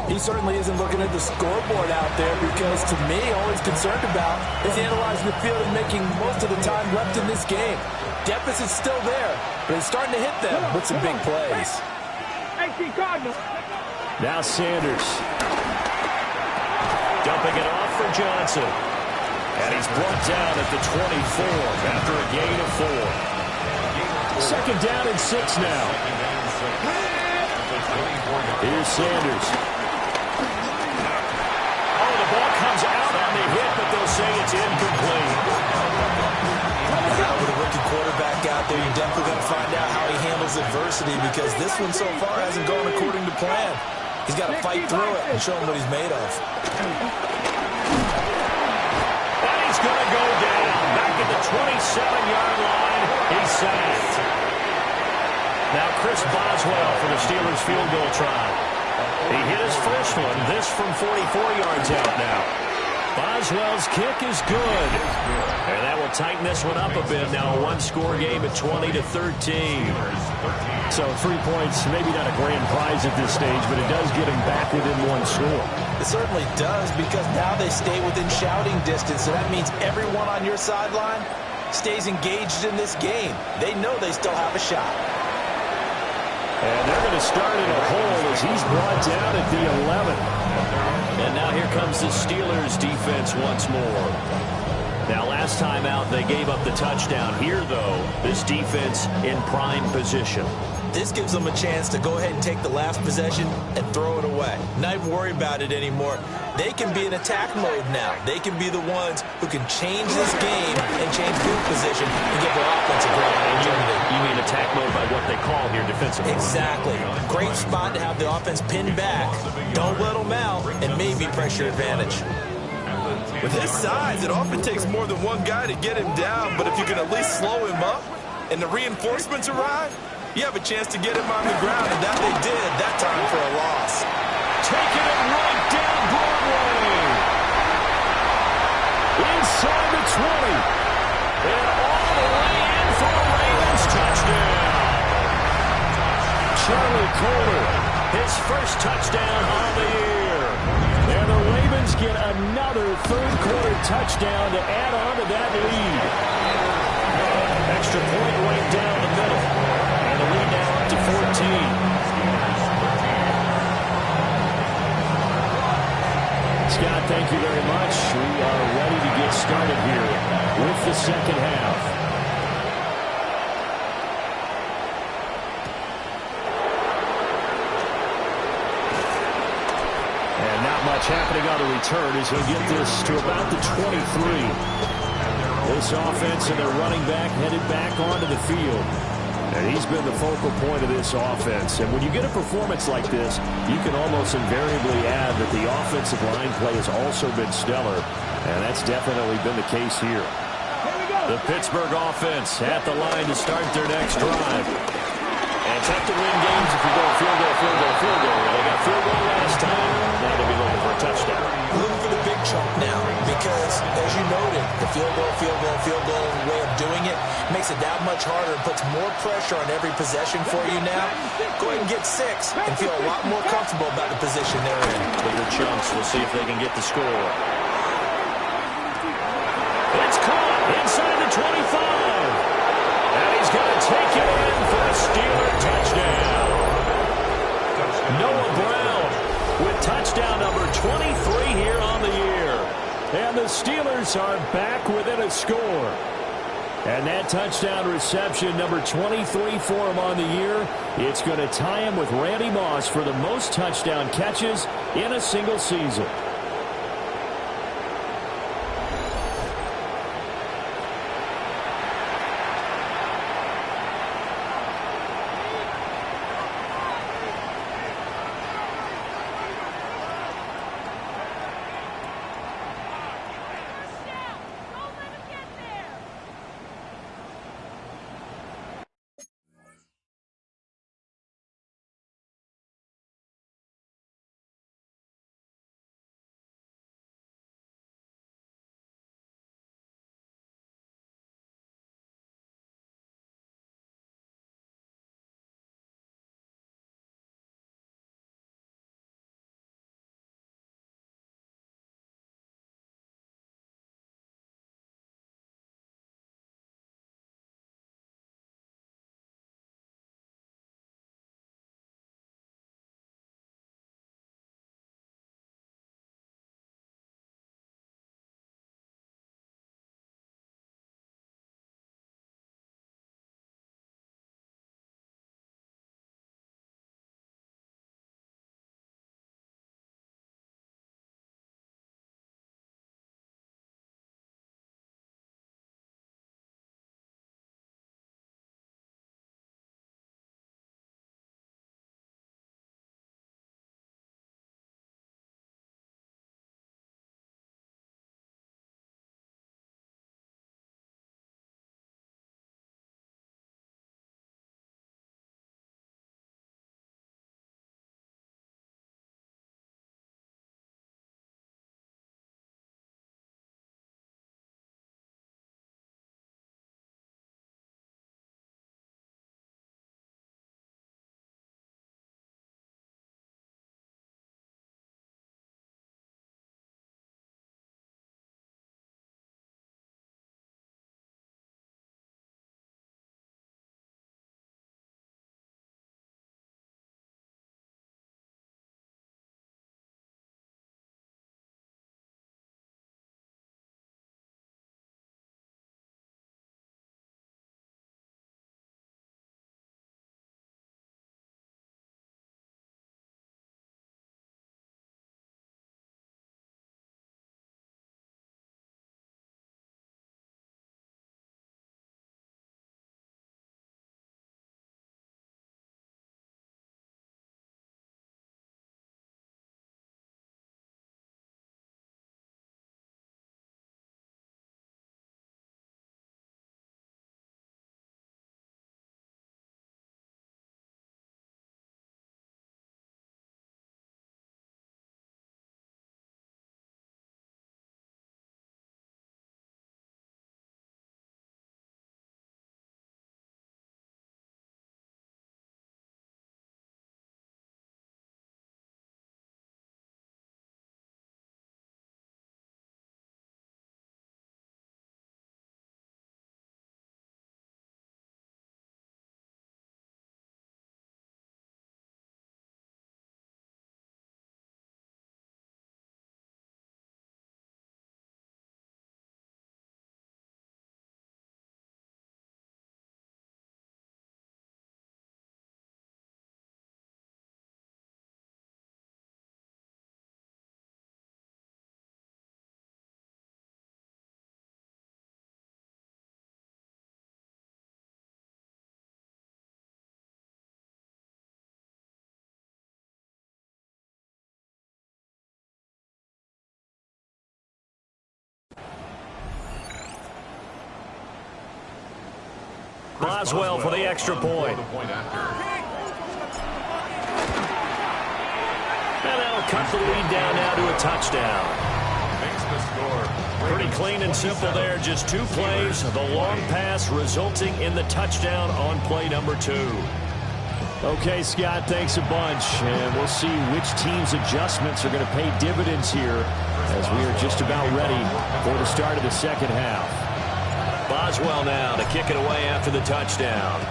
He certainly isn't looking at the scoreboard out there because, to me, all he's concerned about is analyzing the field and making most of the time left in this game. Deficit's still there, but he's starting to hit them with some big plays. Now Sanders. Dumping it off for Johnson. And he's brought down at the 24 after a gain of 4. Second down and 6 now. Here's Sanders. Oh, the ball comes out on the hit, but they'll say it's incomplete. With a rookie quarterback out there, you're definitely going to find out how he handles adversity because this one so far hasn't gone according to plan. He's got to fight through it and show him what he's made of. And he's going to go down. Back at the 27-yard line. He's sacked. Now Chris Boswell for the Steelers field goal try. He hit his first one. This from 44 yards out now. Boswell's kick is good. And that will tighten this one up a bit. Now a one-score game at 20-13. So 3 points, maybe not a grand prize at this stage, but it does get him back within one score. It certainly does because now they stay within shouting distance. So that means everyone on your sideline stays engaged in this game. They know they still have a shot. And they're going to start in a hole as he's brought down at the 11. And now here comes the Steelers defense once more. Now last time out they gave up the touchdown. Here though, this defense in prime position. This gives them a chance to go ahead and take the last possession and throw it away. Not even worry about it anymore. They can be in attack mode now. They can be the ones who can change this game and change field position and give their offense a great opportunity. You mean attack mode by what they call here defensively? Exactly. Great spot to have the offense pinned back. Don't let them out and maybe pressure advantage. With his size, it often takes more than one guy to get him down, but if you can at least slow him up and the reinforcements arrive, you have a chance to get him on the ground, and that they did that time for a loss. Taking it right down Broadway. Inside the 20. And all the way in for a Ravens touchdown. Charlie Kohler, his first touchdown on the year. And the Ravens get another third-quarter touchdown to add on to that lead. Extra point right down the middle. And the lead now up to 14. the second half. And not much happening on the return as he'll get this to about the 23. This offense and their running back headed back onto the field. And he's been the focal point of this offense. And when you get a performance like this, you can almost invariably add that the offensive line play has also been stellar. And that's definitely been the case here. The Pittsburgh offense at the line to start their next drive. And it's tough to win games if you go field goal, field goal, field goal. They got field goal last time. Now they'll be looking for a touchdown. Looking for the big chunk now because, as you noted, the field goal way of doing it makes it that much harder and puts more pressure on every possession for you now. Go ahead and get 6 and feel a lot more comfortable about the position they're in. Bigger chunks. We'll see if they can get the score. It's caught inside the 25. And he's going to take it in for a Steeler touchdown. Noah Brown with touchdown number 23 here on the year. And the Steelers are back within a score. And that touchdown reception, number 23 for him on the year, it's going to tie him with Randy Moss for the most touchdown catches in a single season. Boswell for the extra point. And that'll cut the lead down now to a touchdown. Makes the score. Pretty clean and simple there. Just 2 plays. The long pass resulting in the touchdown on play number 2. Okay, Scott, thanks a bunch. And we'll see which team's adjustments are going to pay dividends here as we are just about ready for the start of the second half. Boswell now to kick it away after the touchdown.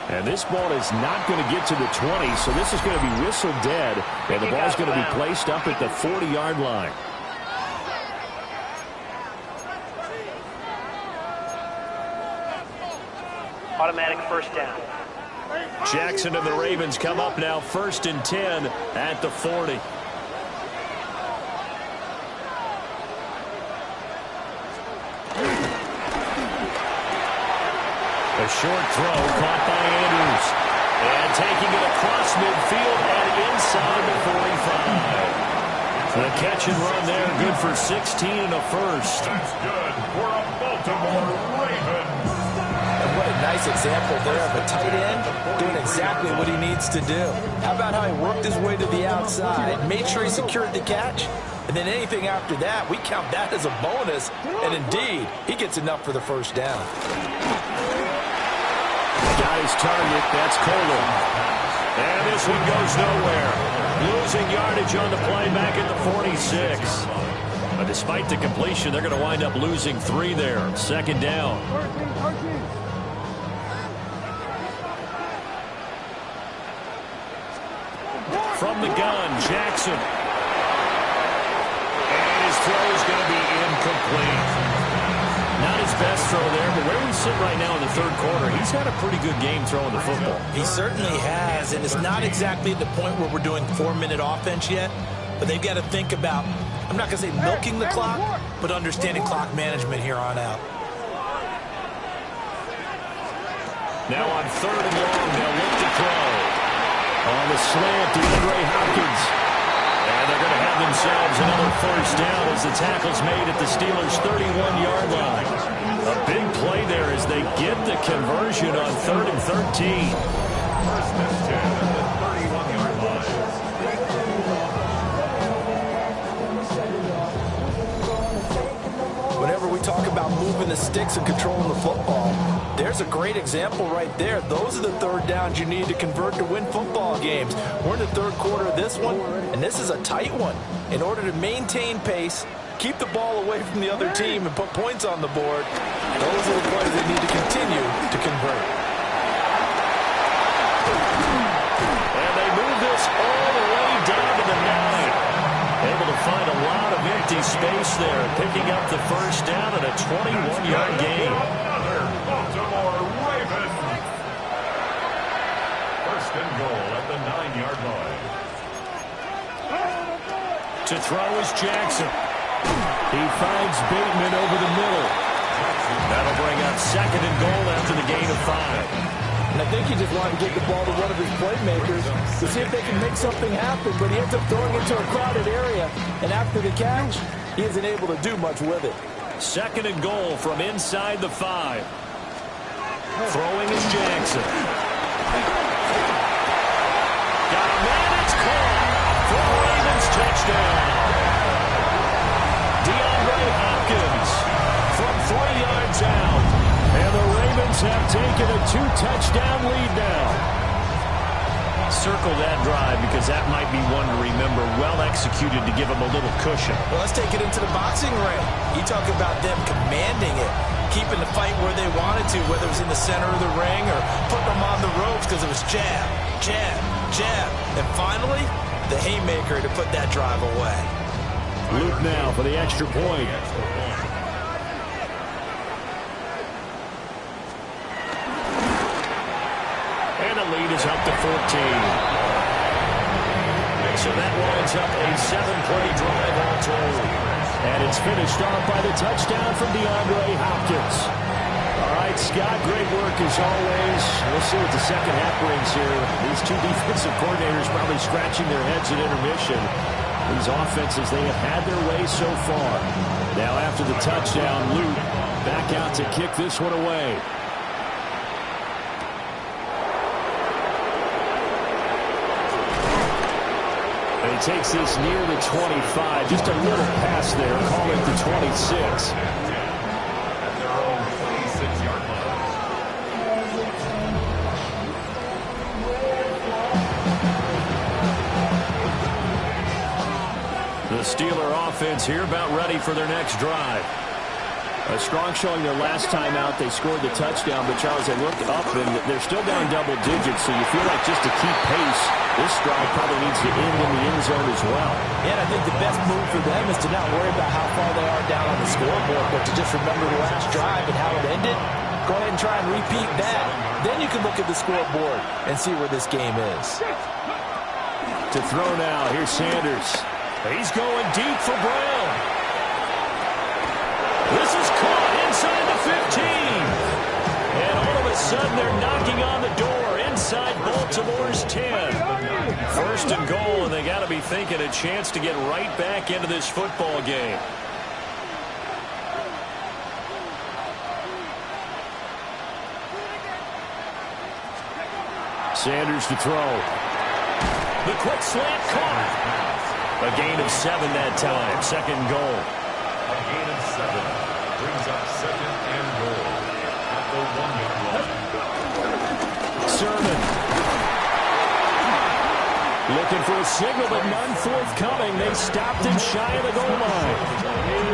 And this ball is not going to get to the 20, so this is going to be whistled dead. And the ball's going to be placed up at the 40-yard line. Automatic first down. Jackson and the Ravens come up now 1st and 10 at the 40. A short throw caught by Andrews. And taking it across midfield and inside the 45. The catch and run there, good for 16 and a first. That's good for a Baltimore Ravens. And what a nice example there of a tight end doing exactly what he needs to do. How about how he worked his way to the outside, made sure he secured the catch, and then anything after that, we count that as a bonus. And indeed, he gets enough for the first down. Got his target. That's Kohler. And this one goes nowhere. Losing yardage on the play back at the 46. But despite the completion, they're going to wind up losing 3 there. 2nd down. From the gun, Jackson. And his throw is going to be incomplete. Not his best throw there, but where we sit right now in the 3rd quarter, he's had a pretty good game throwing the football. He certainly has, and it's not exactly at the point where we're doing 4-minute offense yet, but they've got to think about, I'm not going to say milking the clock, but understanding clock management here on out. Now on 3rd and long, they'll look to throw. On the slant, DeAndre Hopkins. And they're going to have themselves another first down as the tackle's made at the Steelers' 31-yard line. A big play there as they get the conversion on 3rd and 13. First and 10 at the 31-yard line. Whenever we talk about moving the sticks and controlling the football, there's a great example right there. Those are the 3rd downs you need to convert to win football games. We're in the 3rd quarter of this one, and this is a tight one. In order to maintain pace, keep the ball away from the other team, and put points on the board, those are the plays they need to continue to convert. And they move this all the way down to the 9. Able to find a lot of empty space there, picking up the first down and a 21-yard gain. Baltimore Ravens. First and goal at the 9-yard line. To throw is Jackson. He finds Bateman over the middle. That'll bring up 2nd and goal after the gain of 5. And I think he just wanted to get the ball to one of his playmakers to see if they can make something happen, but he ends up throwing into a crowded area, and after the catch, he isn't able to do much with it. 2nd and goal from inside the 5. Throwing is Jackson. Got a man, it's caught for the Ravens touchdown. DeAndre Hopkins from 3 yards out. And the Ravens have taken a 2-touchdown lead now. Circle that drive because that might be one to remember. Well executed to give them a little cushion. Well, let's take it into the boxing ring. You talk about them commanding it, keeping the fight where they wanted to, whether it was in the center of the ring or putting them on the ropes because it was jab, jab, jab. And finally, the haymaker to put that drive away. Luke now for the extra point. Lead is up to 14. So that winds up a 7-play drive all told. And it's finished off by the touchdown from DeAndre Hopkins. All right, Scott, great work as always. We'll see what the second half brings here. These 2 defensive coordinators probably scratching their heads at intermission. These offenses, they have had their way so far. Now after the touchdown, Luke Back out to kick this one away. And he takes this near the 25. Just a little pass there. Call it the 26. At their own 26-yard line. The Steeler offense here about ready for their next drive. A strong showing their last time out. They scored the touchdown, but Charles, they looked up and they're still down double digits, so you feel like just to keep pace, this drive probably needs to end in the end zone as well. And I think the best move for them is to not worry about how far they are down on the scoreboard, but to just remember the last drive and how it ended. Go ahead and try and repeat that. Then you can look at the scoreboard and see where this game is. To throw now, here's Sanders. He's going deep for Brown. This is caught inside the 15. And all of a sudden, they're knocking on the door inside Baltimore's 10. First and goal, and they got to be thinking a chance to get right back into this football game. Sanders to throw. The quick slant caught. A gain of 7 that time. Second goal. A gain of 7 brings up second and goal at the 1-yard line. Sermon. Looking for a signal, but none forthcoming. They stopped him shy of the goal line.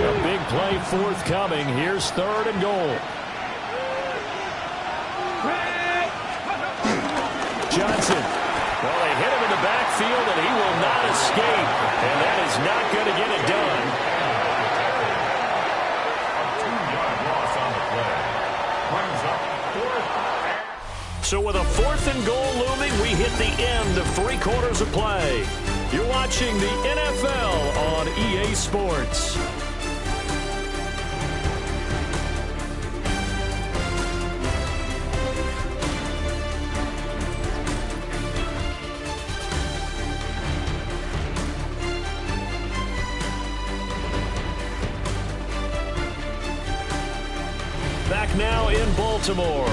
A big play forthcoming. Here's third and goal. Johnson. Well, they hit him in the backfield, and he will not escape. And that is not going to get it done. So with a 4th and goal looming, we hit the end of 3 quarters of play. You're watching the NFL on EA Sports. Back now in Baltimore.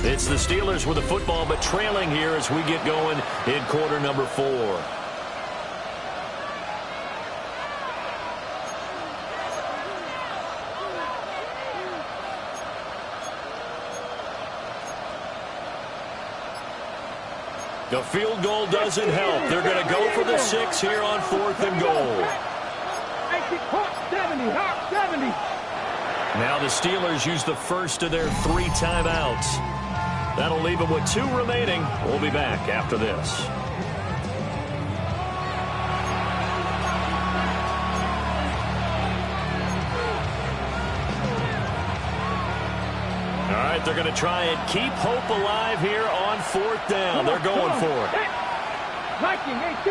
It's the Steelers with the football, but trailing here as we get going in quarter number 4. The field goal doesn't help. They're going to go for the 6 here on 4th and goal. 70. Now the Steelers use the first of their 3 timeouts. That'll leave them with 2 remaining. We'll be back after this. All right, they're going to try and keep hope alive here on 4th down. They're going for it. Viking 18.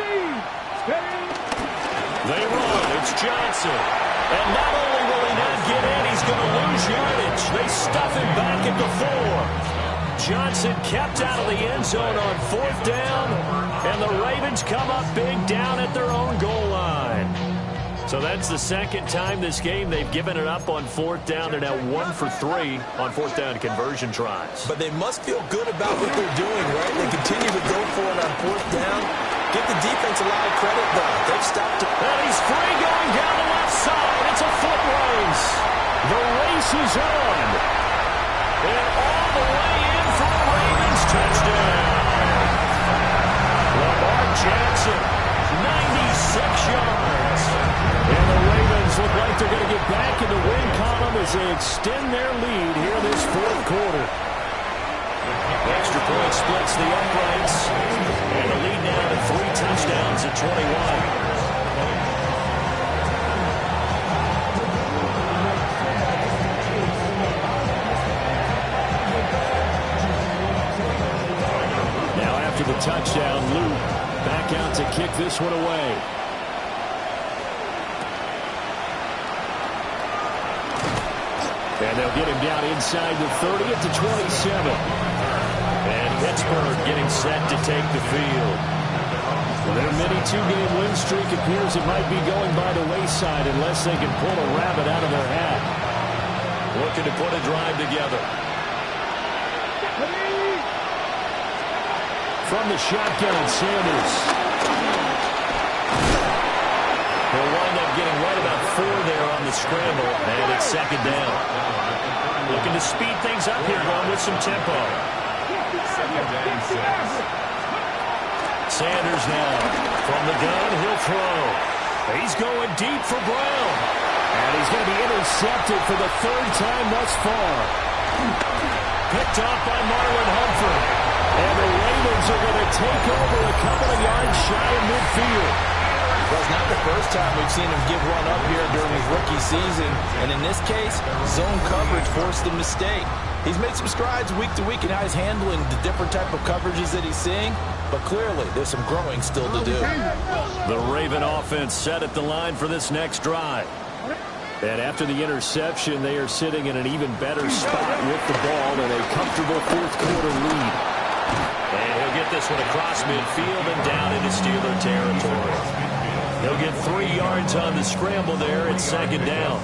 They run. It's Johnson. And not only will he not get in, he's going to lose yardage. They stuff him back at the 4. Johnson kept out of the end zone on 4th down, and the Ravens come up big down at their own goal line. So that's the second time this game they've given it up on 4th down. They're now 1 for 3 on 4th down conversion tries. But they must feel good about what they're doing, right? They continue to go for it on 4th down. Give the defense a lot of credit, though. They've stopped it. And he's free going down the left side. It's a foot race. The race is on. And all the way in for a Ravens touchdown. Lamar Jackson, 96 yards. And the Ravens look like they're going to get back in the win column as they extend their lead here this 4th quarter. Extra point splits the uprights. And the lead now to 3 touchdowns at 21. The touchdown, Luke back out to kick this one away. And they'll get him down inside the 30 at the 27. And Pittsburgh getting set to take the field. Well, their mini 2-game win streak appears it might be going by the wayside unless they can pull a rabbit out of their hat. Looking to put a drive together. From the shotgun, Sanders. He'll wind up getting right about 4 there on the scramble, and it's second down. Looking to speed things up here, going with some tempo. Sanders now from the gun. He'll throw. He's going deep for Brown. And he's going to be intercepted for the 3rd time thus far. Picked off by Marlon Humphrey. And the Ravens are going to take over a couple of yards shy of midfield. Well, it's not the first time we've seen him give one up here during his rookie season. And in this case, zone coverage forced the mistake. He's made some strides week to week in how he's handling the different type of coverages that he's seeing. But clearly, there's some growing still to do. The Raven offense set at the line for this next drive. And after the interception, they are sitting in an even better spot with the ball and a comfortable 4th quarter lead. And he'll get this one across midfield and down into Steeler territory. He'll get 3 yards on the scramble there. It's second down.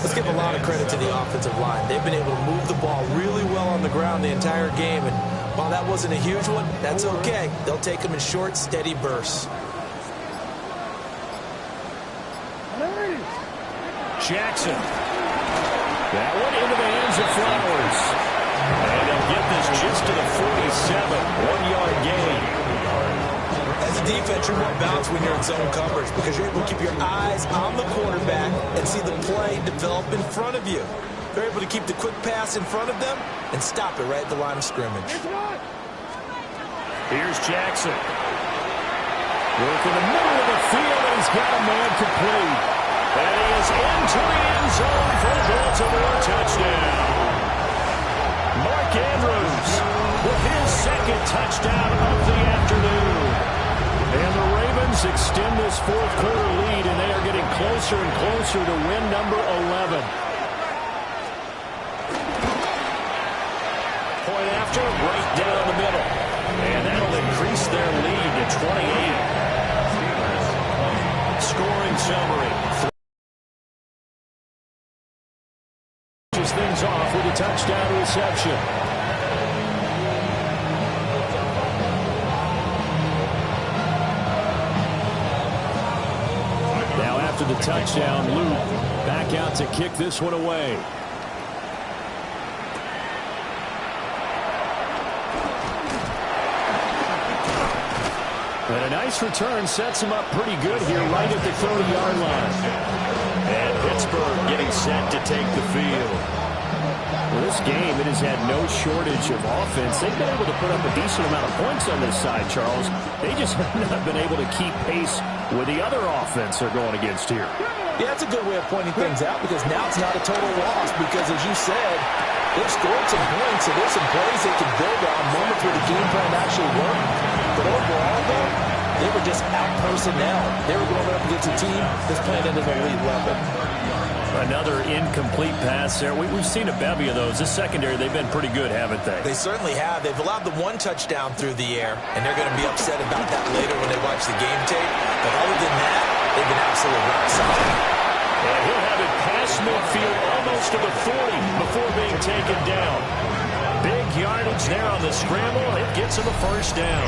Let's give a lot of credit to the offensive line. They've been able to move the ball really well on the ground the entire game. And while that wasn't a huge one, that's okay. They'll take them in short, steady bursts. Jackson. That one into the hands of Flowers. And they'll get this just to the 47. 1-yard gain. As a defense, you're more balanced when you're in zone coverage because you're able to keep your eyes on the quarterback and see the play develop in front of you. They're able to keep the quick pass in front of them and stop it right at the line of scrimmage. Here's Jackson. Work in the middle of the field, and he's got a man complete. And he is into the end zone for the Baltimore touchdown. Mark Andrews with his 2nd touchdown of the afternoon. And the Ravens extend this 4th quarter lead, and they are getting closer and closer to win number 11. Point after, right down the middle. And that'll increase their lead to 28. Scoring summary. Things off with a touchdown reception. Now after the touchdown, Luke back out to kick this one away. But a nice return sets him up pretty good here right at the 30-yard line. And Pittsburgh getting set to take the field. Well, this game, it has had no shortage of offense. They've been able to put up a decent amount of points on this side, Charles. They just have not been able to keep pace with the other offense they're going against here. Yeah, that's a good way of pointing things out because now it's not a total loss because, as you said, they've scored some points, so there's some plays they can build on, moments where the game plan actually worked. But overall, though, they were just out-personnel. They were going up against a team that's playing at an elite level. Another incomplete pass there. We've seen a bevy of those. This secondary, they've been pretty good, haven't they? They certainly have. They've allowed the 1 touchdown through the air, and they're going to be upset about that later when they watch the game tape. But other than that, they've been absolutely rock solid. And he'll have it past midfield almost to the 40 before being taken down. Big yardage there on the scramble. It gets him a 1st down.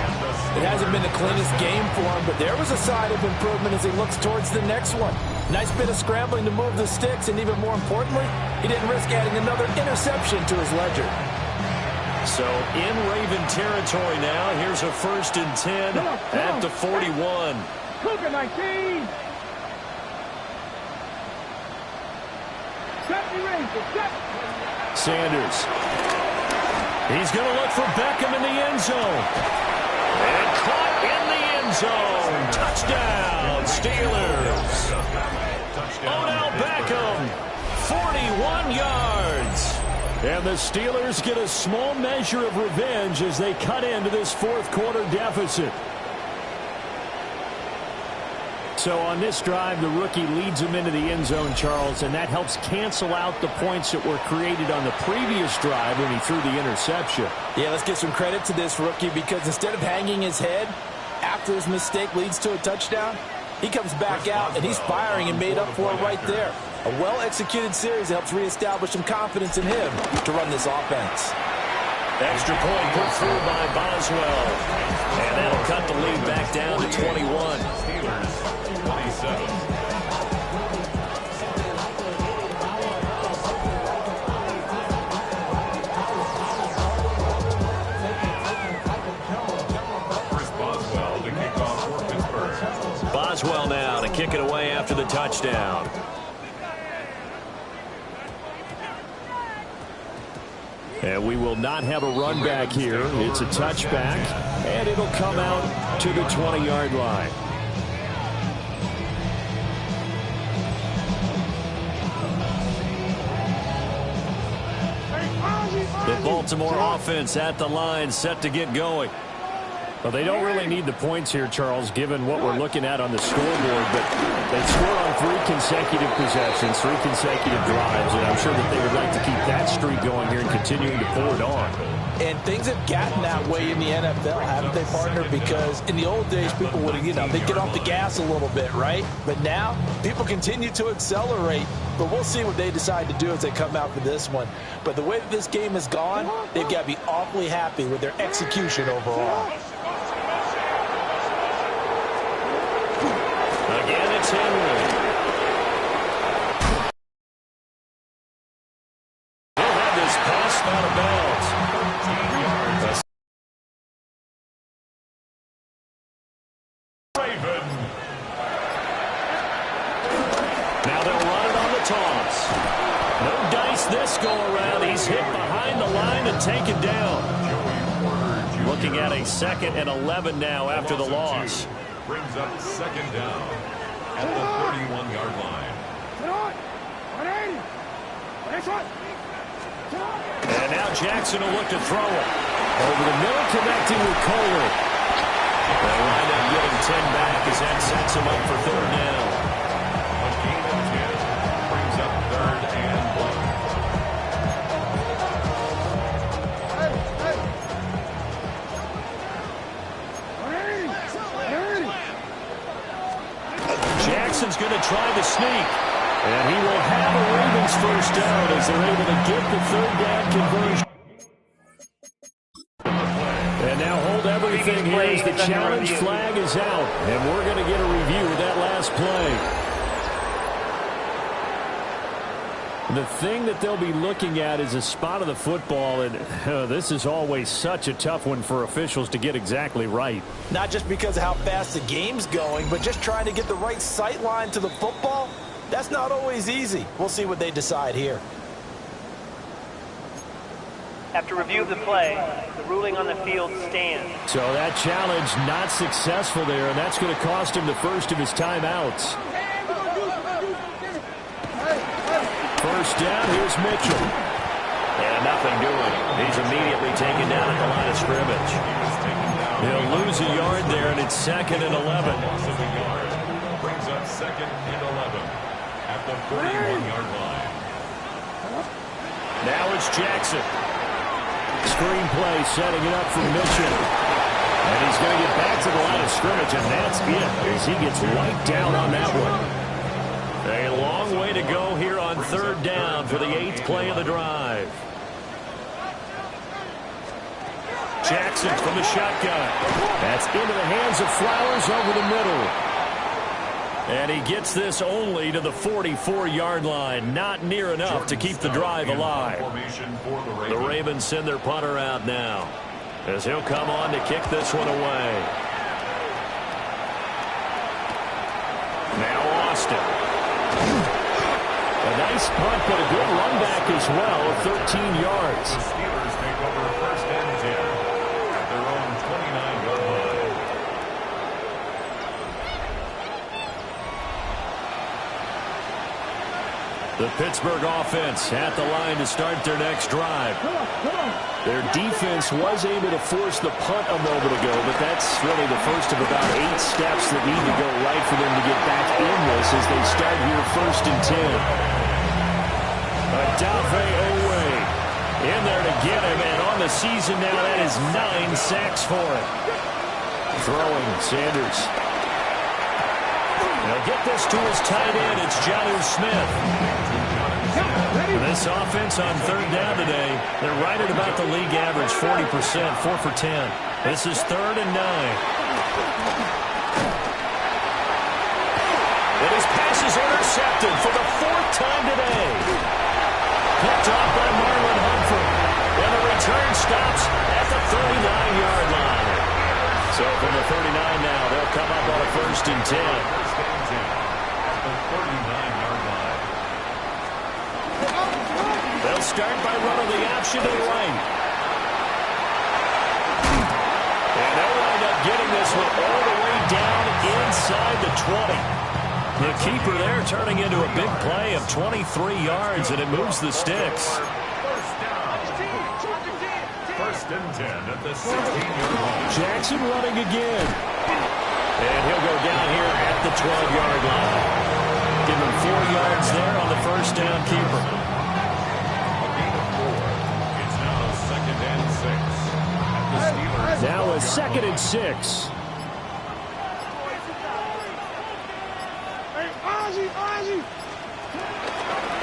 It hasn't been the cleanest game for him, but there was a sign of improvement as he looks towards the next one. Nice bit of scrambling to move the sticks, and even more importantly, he didn't risk adding another interception to his ledger. So in Raven territory now, here's a 1st and 10 at the 41. Cougar 19. Sanders. He's going to look for Beckham in the end zone. And caught in the end zone. Touchdown, Steelers. Odell Beckham, 41 yards. And the Steelers get a small measure of revenge as they cut into this 4th quarter deficit. So on this drive, the rookie leads him into the end zone, Charles, and that helps cancel out the points that were created on the previous drive when he threw the interception. Yeah, let's give some credit to this rookie because instead of hanging his head after his mistake leads to a touchdown, he comes back out and he's firing and made up for it right there. A well-executed series helps reestablish some confidence in him to run this offense. Extra point put through by Boswell. And that'll cut the lead back down to 21. Steelers, 27. Boswell now to kick it away after the touchdown. And we will not have a run back here. It's a touchback, and it'll come out to the 20-yard line. The Baltimore offense at the line, set to get going. Well, they don't really need the points here, Charles, given what we're looking at on the scoreboard. But they scored on 3 consecutive possessions, 3 consecutive drives, and I'm sure that they would like to keep that streak going here and continuing to pour it on. And things have gotten that way in the NFL, haven't they, partner? Because in the old days, people would, they'd get off the gas a little bit, right? But now, people continue to accelerate. But we'll see what they decide to do as they come out for this one. But the way that this game has gone, they've got to be awfully happy with their execution overall. Again, it's Henry. He'll have this pass out of bounds. Raven. Now they'll run it on the toss. No dice this go around. He's hit behind the line and taken down. Looking at a 2nd and 11 now after the loss. Brings up 2nd down at the 31-yard line. And now Jackson will look to throw it. Over the middle, connecting with Kohler. They'll wind up getting 10 back as that sets him up for 3rd down. A gain of 10 brings up 3rd and 1. Jackson's going to try the sneak. And he will have a Ravens 1st down as they're able to get the 3rd down conversion. And now hold everything here as the challenge flag is out. And we're going to get a review of that last play. The thing that they'll be looking at is a spot of the football, and this is always such a tough one for officials to get exactly right. Not just because of how fast the game's going, but just trying to get the right sight line to the football. That's not always easy. We'll see what they decide here. After review of the play, the ruling on the field stands. So that challenge not successful there, and that's going to cost him the first of his timeouts. 1st down, here's Mitchell. And nothing doing. He's immediately taken down at the line of scrimmage. He'll lose a yard there, and it's 2nd and 11. Loss of a yard brings up 2nd and 11 at the 31-yard line. Now it's Jackson. Screenplay setting it up for Mitchell. And he's going to get back to the line of scrimmage, and that's it as he gets wiped down on that one. A long way to go here on 3rd down for the 8th play of the drive. Jackson from the shotgun. That's into the hands of Flowers over the middle. And he gets this only to the 44-yard line. Not near enough to keep the drive alive. The Ravens send their punter out now, as he'll come on to kick this one away. Now Austin. A nice punt, but a good run back as well of 13 yards. The Steelers take over 1st and 10 at their own 29-yard line. The Pittsburgh offense at the line to start their next drive. Their defense was able to force the punt a moment ago, but that's really the first of about 8 steps that need to go right for them to get back in this as they start here 1st and 10. Adave Owe in there to get him, and on the season now, that is 9 sacks for him. Throwing, Sanders. They'll get this to his tight end. It's Jonnu Smith. For this offense on third down today, they're right at about the league average, 40%, 4 for 10. This is 3rd and 9. And his pass is intercepted for the 4th time today. Picked off by Marlon Humphrey. And the return stops at the 39-yard line. So from the 39 now, they'll come up on a 1st and 10. The 39-yard line. They'll start by running the option to the right. And they'll wind up getting this one all the way down inside the 20. The keeper there turning into a big play of 23 yards, and it moves the sticks. First down. 1st and 10 at the 16-yard line. Jackson running again. And he'll go down here at the 12-yard line. Give him 4 yards there on the 1st down keeper. A gain of 4. It's now 2nd and 6 at the Steelers. Now a 2nd and 6.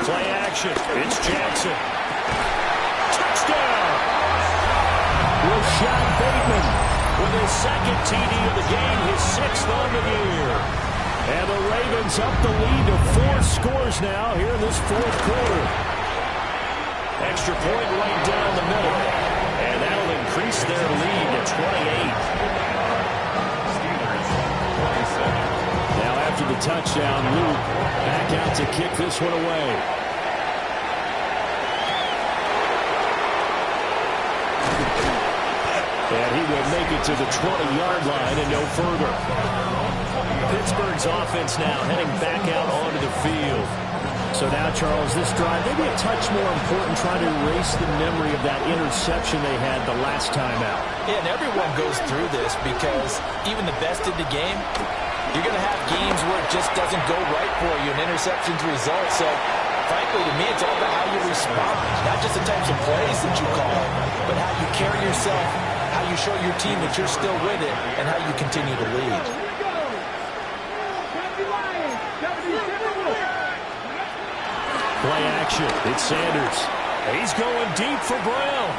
Play action. It's Jackson. Touchdown! Rashad Bateman With his 2nd TD of the game, his 6th on the year. And the Ravens up the lead to 4 scores now here in this 4th quarter. Extra point right down the middle. And that'll increase their lead to 28. Steelers 27. Now after the touchdown, Luke back out to kick this one away. And he will make it to the 20-yard line and no further. Pittsburgh's offense now heading back out onto the field. So now, Charles, this drive, maybe a touch more important, trying to erase the memory of that interception they had the last time out. Yeah, and everyone goes through this because even the best in the game, you're going to have games where it just doesn't go right for you, and interceptions result. So, frankly, to me, it's all about how you respond. Not just the types of plays that you call, but how you carry yourself, how you show your team that you're still with it, and how you continue to lead. Play action. It's Sanders. He's going deep for Brown.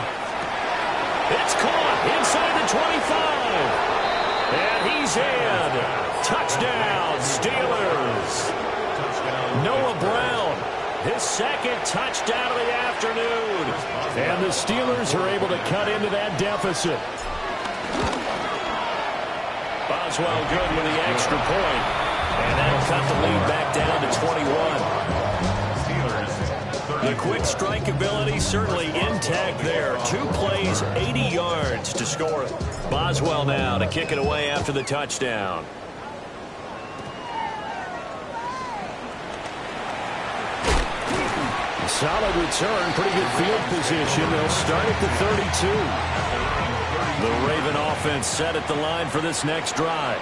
It's caught inside the 25. And he's in. Touchdown, Steelers. Noah Brown, his 2nd touchdown of the afternoon. And the Steelers are able to cut into that deficit. Boswell good with the extra point. And that'll cut the lead back down to 21. The quick strike ability certainly intact there. 2 plays, 80 yards to score it. Boswell now to kick it away after the touchdown. Solid return, pretty good field position. They'll start at the 32. The Raven offense set at the line for this next drive.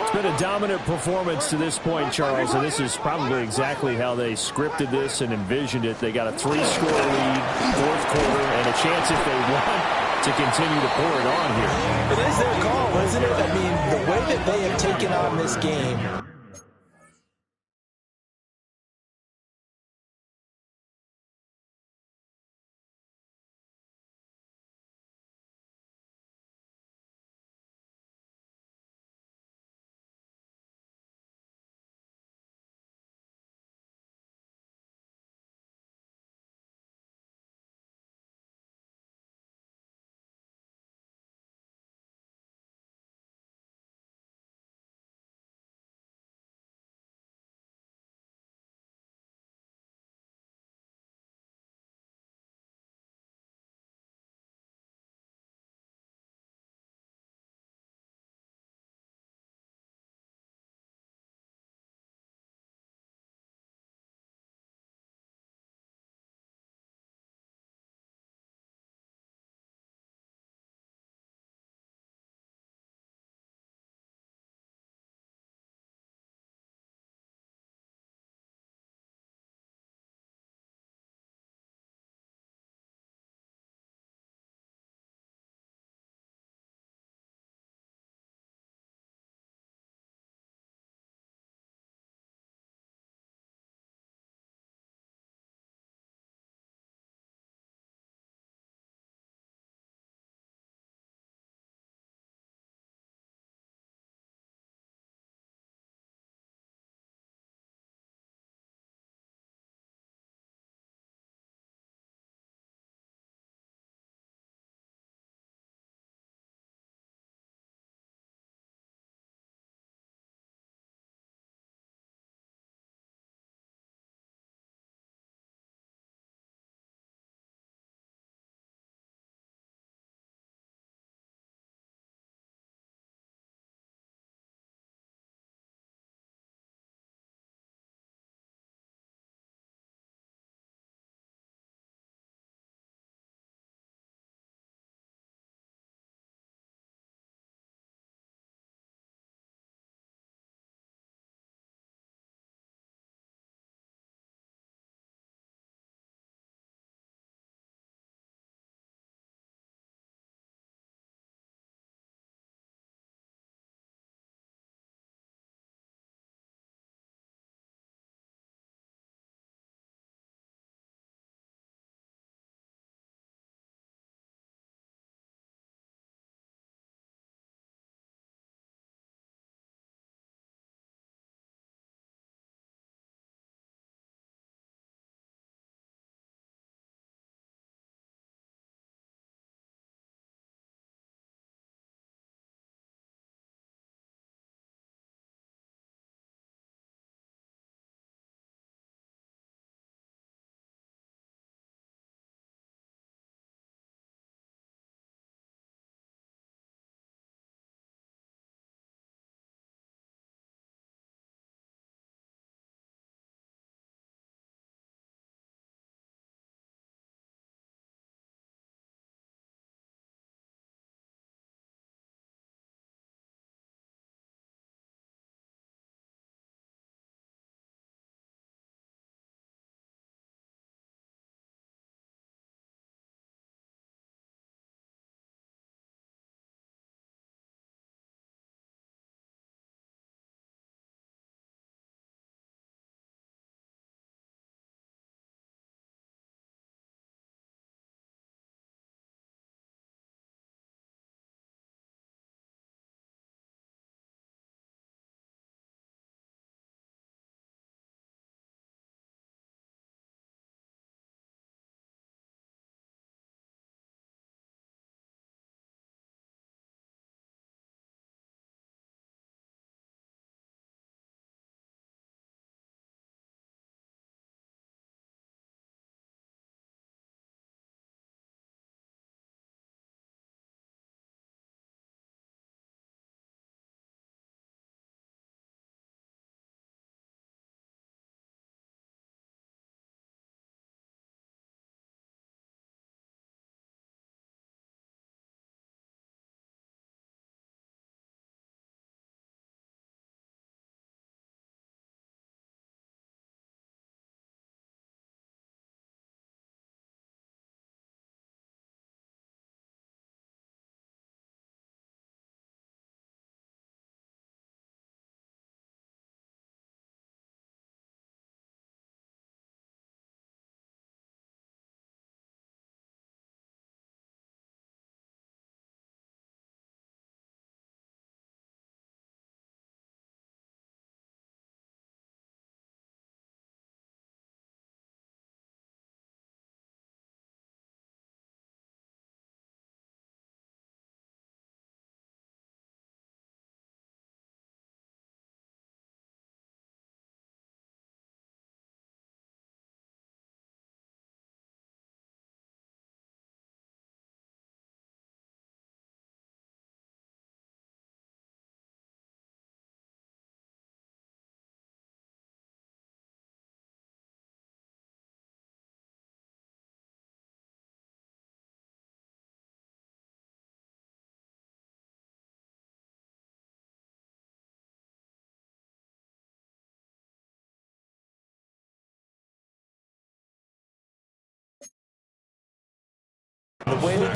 It's been a dominant performance to this point, Charles, and this is probably exactly how they scripted this and envisioned it. They got a 3-score lead, 4th quarter, and a chance if they want to continue to pour it on here. It is their call, isn't it? I mean, the way that they have taken on this game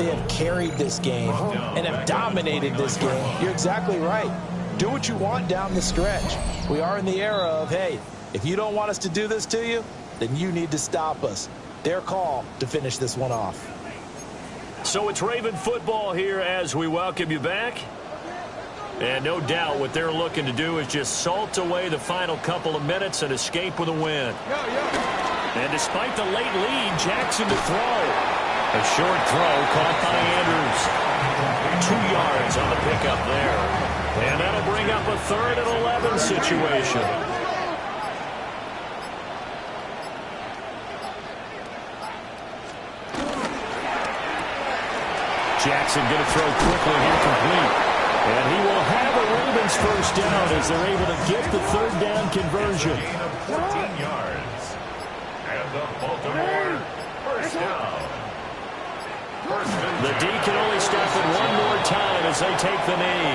They have carried this game and have dominated this game. You're exactly right. Do what you want down the stretch. We are in the era of, hey, if you don't want us to do this to you, then you need to stop us. Their call to finish this one off. So it's Raven football here as we welcome you back. And no doubt what they're looking to do is just salt away the final couple of minutes and escape with a win. And despite the late lead, Jackson to throw. A short throw caught by Andrews. 2 yards on the pickup there. And that'll bring up a 3rd and 11 situation. Jackson going to throw quickly here, complete. And he will have a Ravens first down as they're able to get the 3rd down conversion. 14 yards. And the Baltimore first down. The D can only stop it one more time as they take the knee.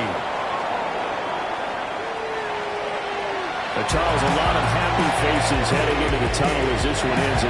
Charles, a lot of happy faces heading into the tunnel as this one ends.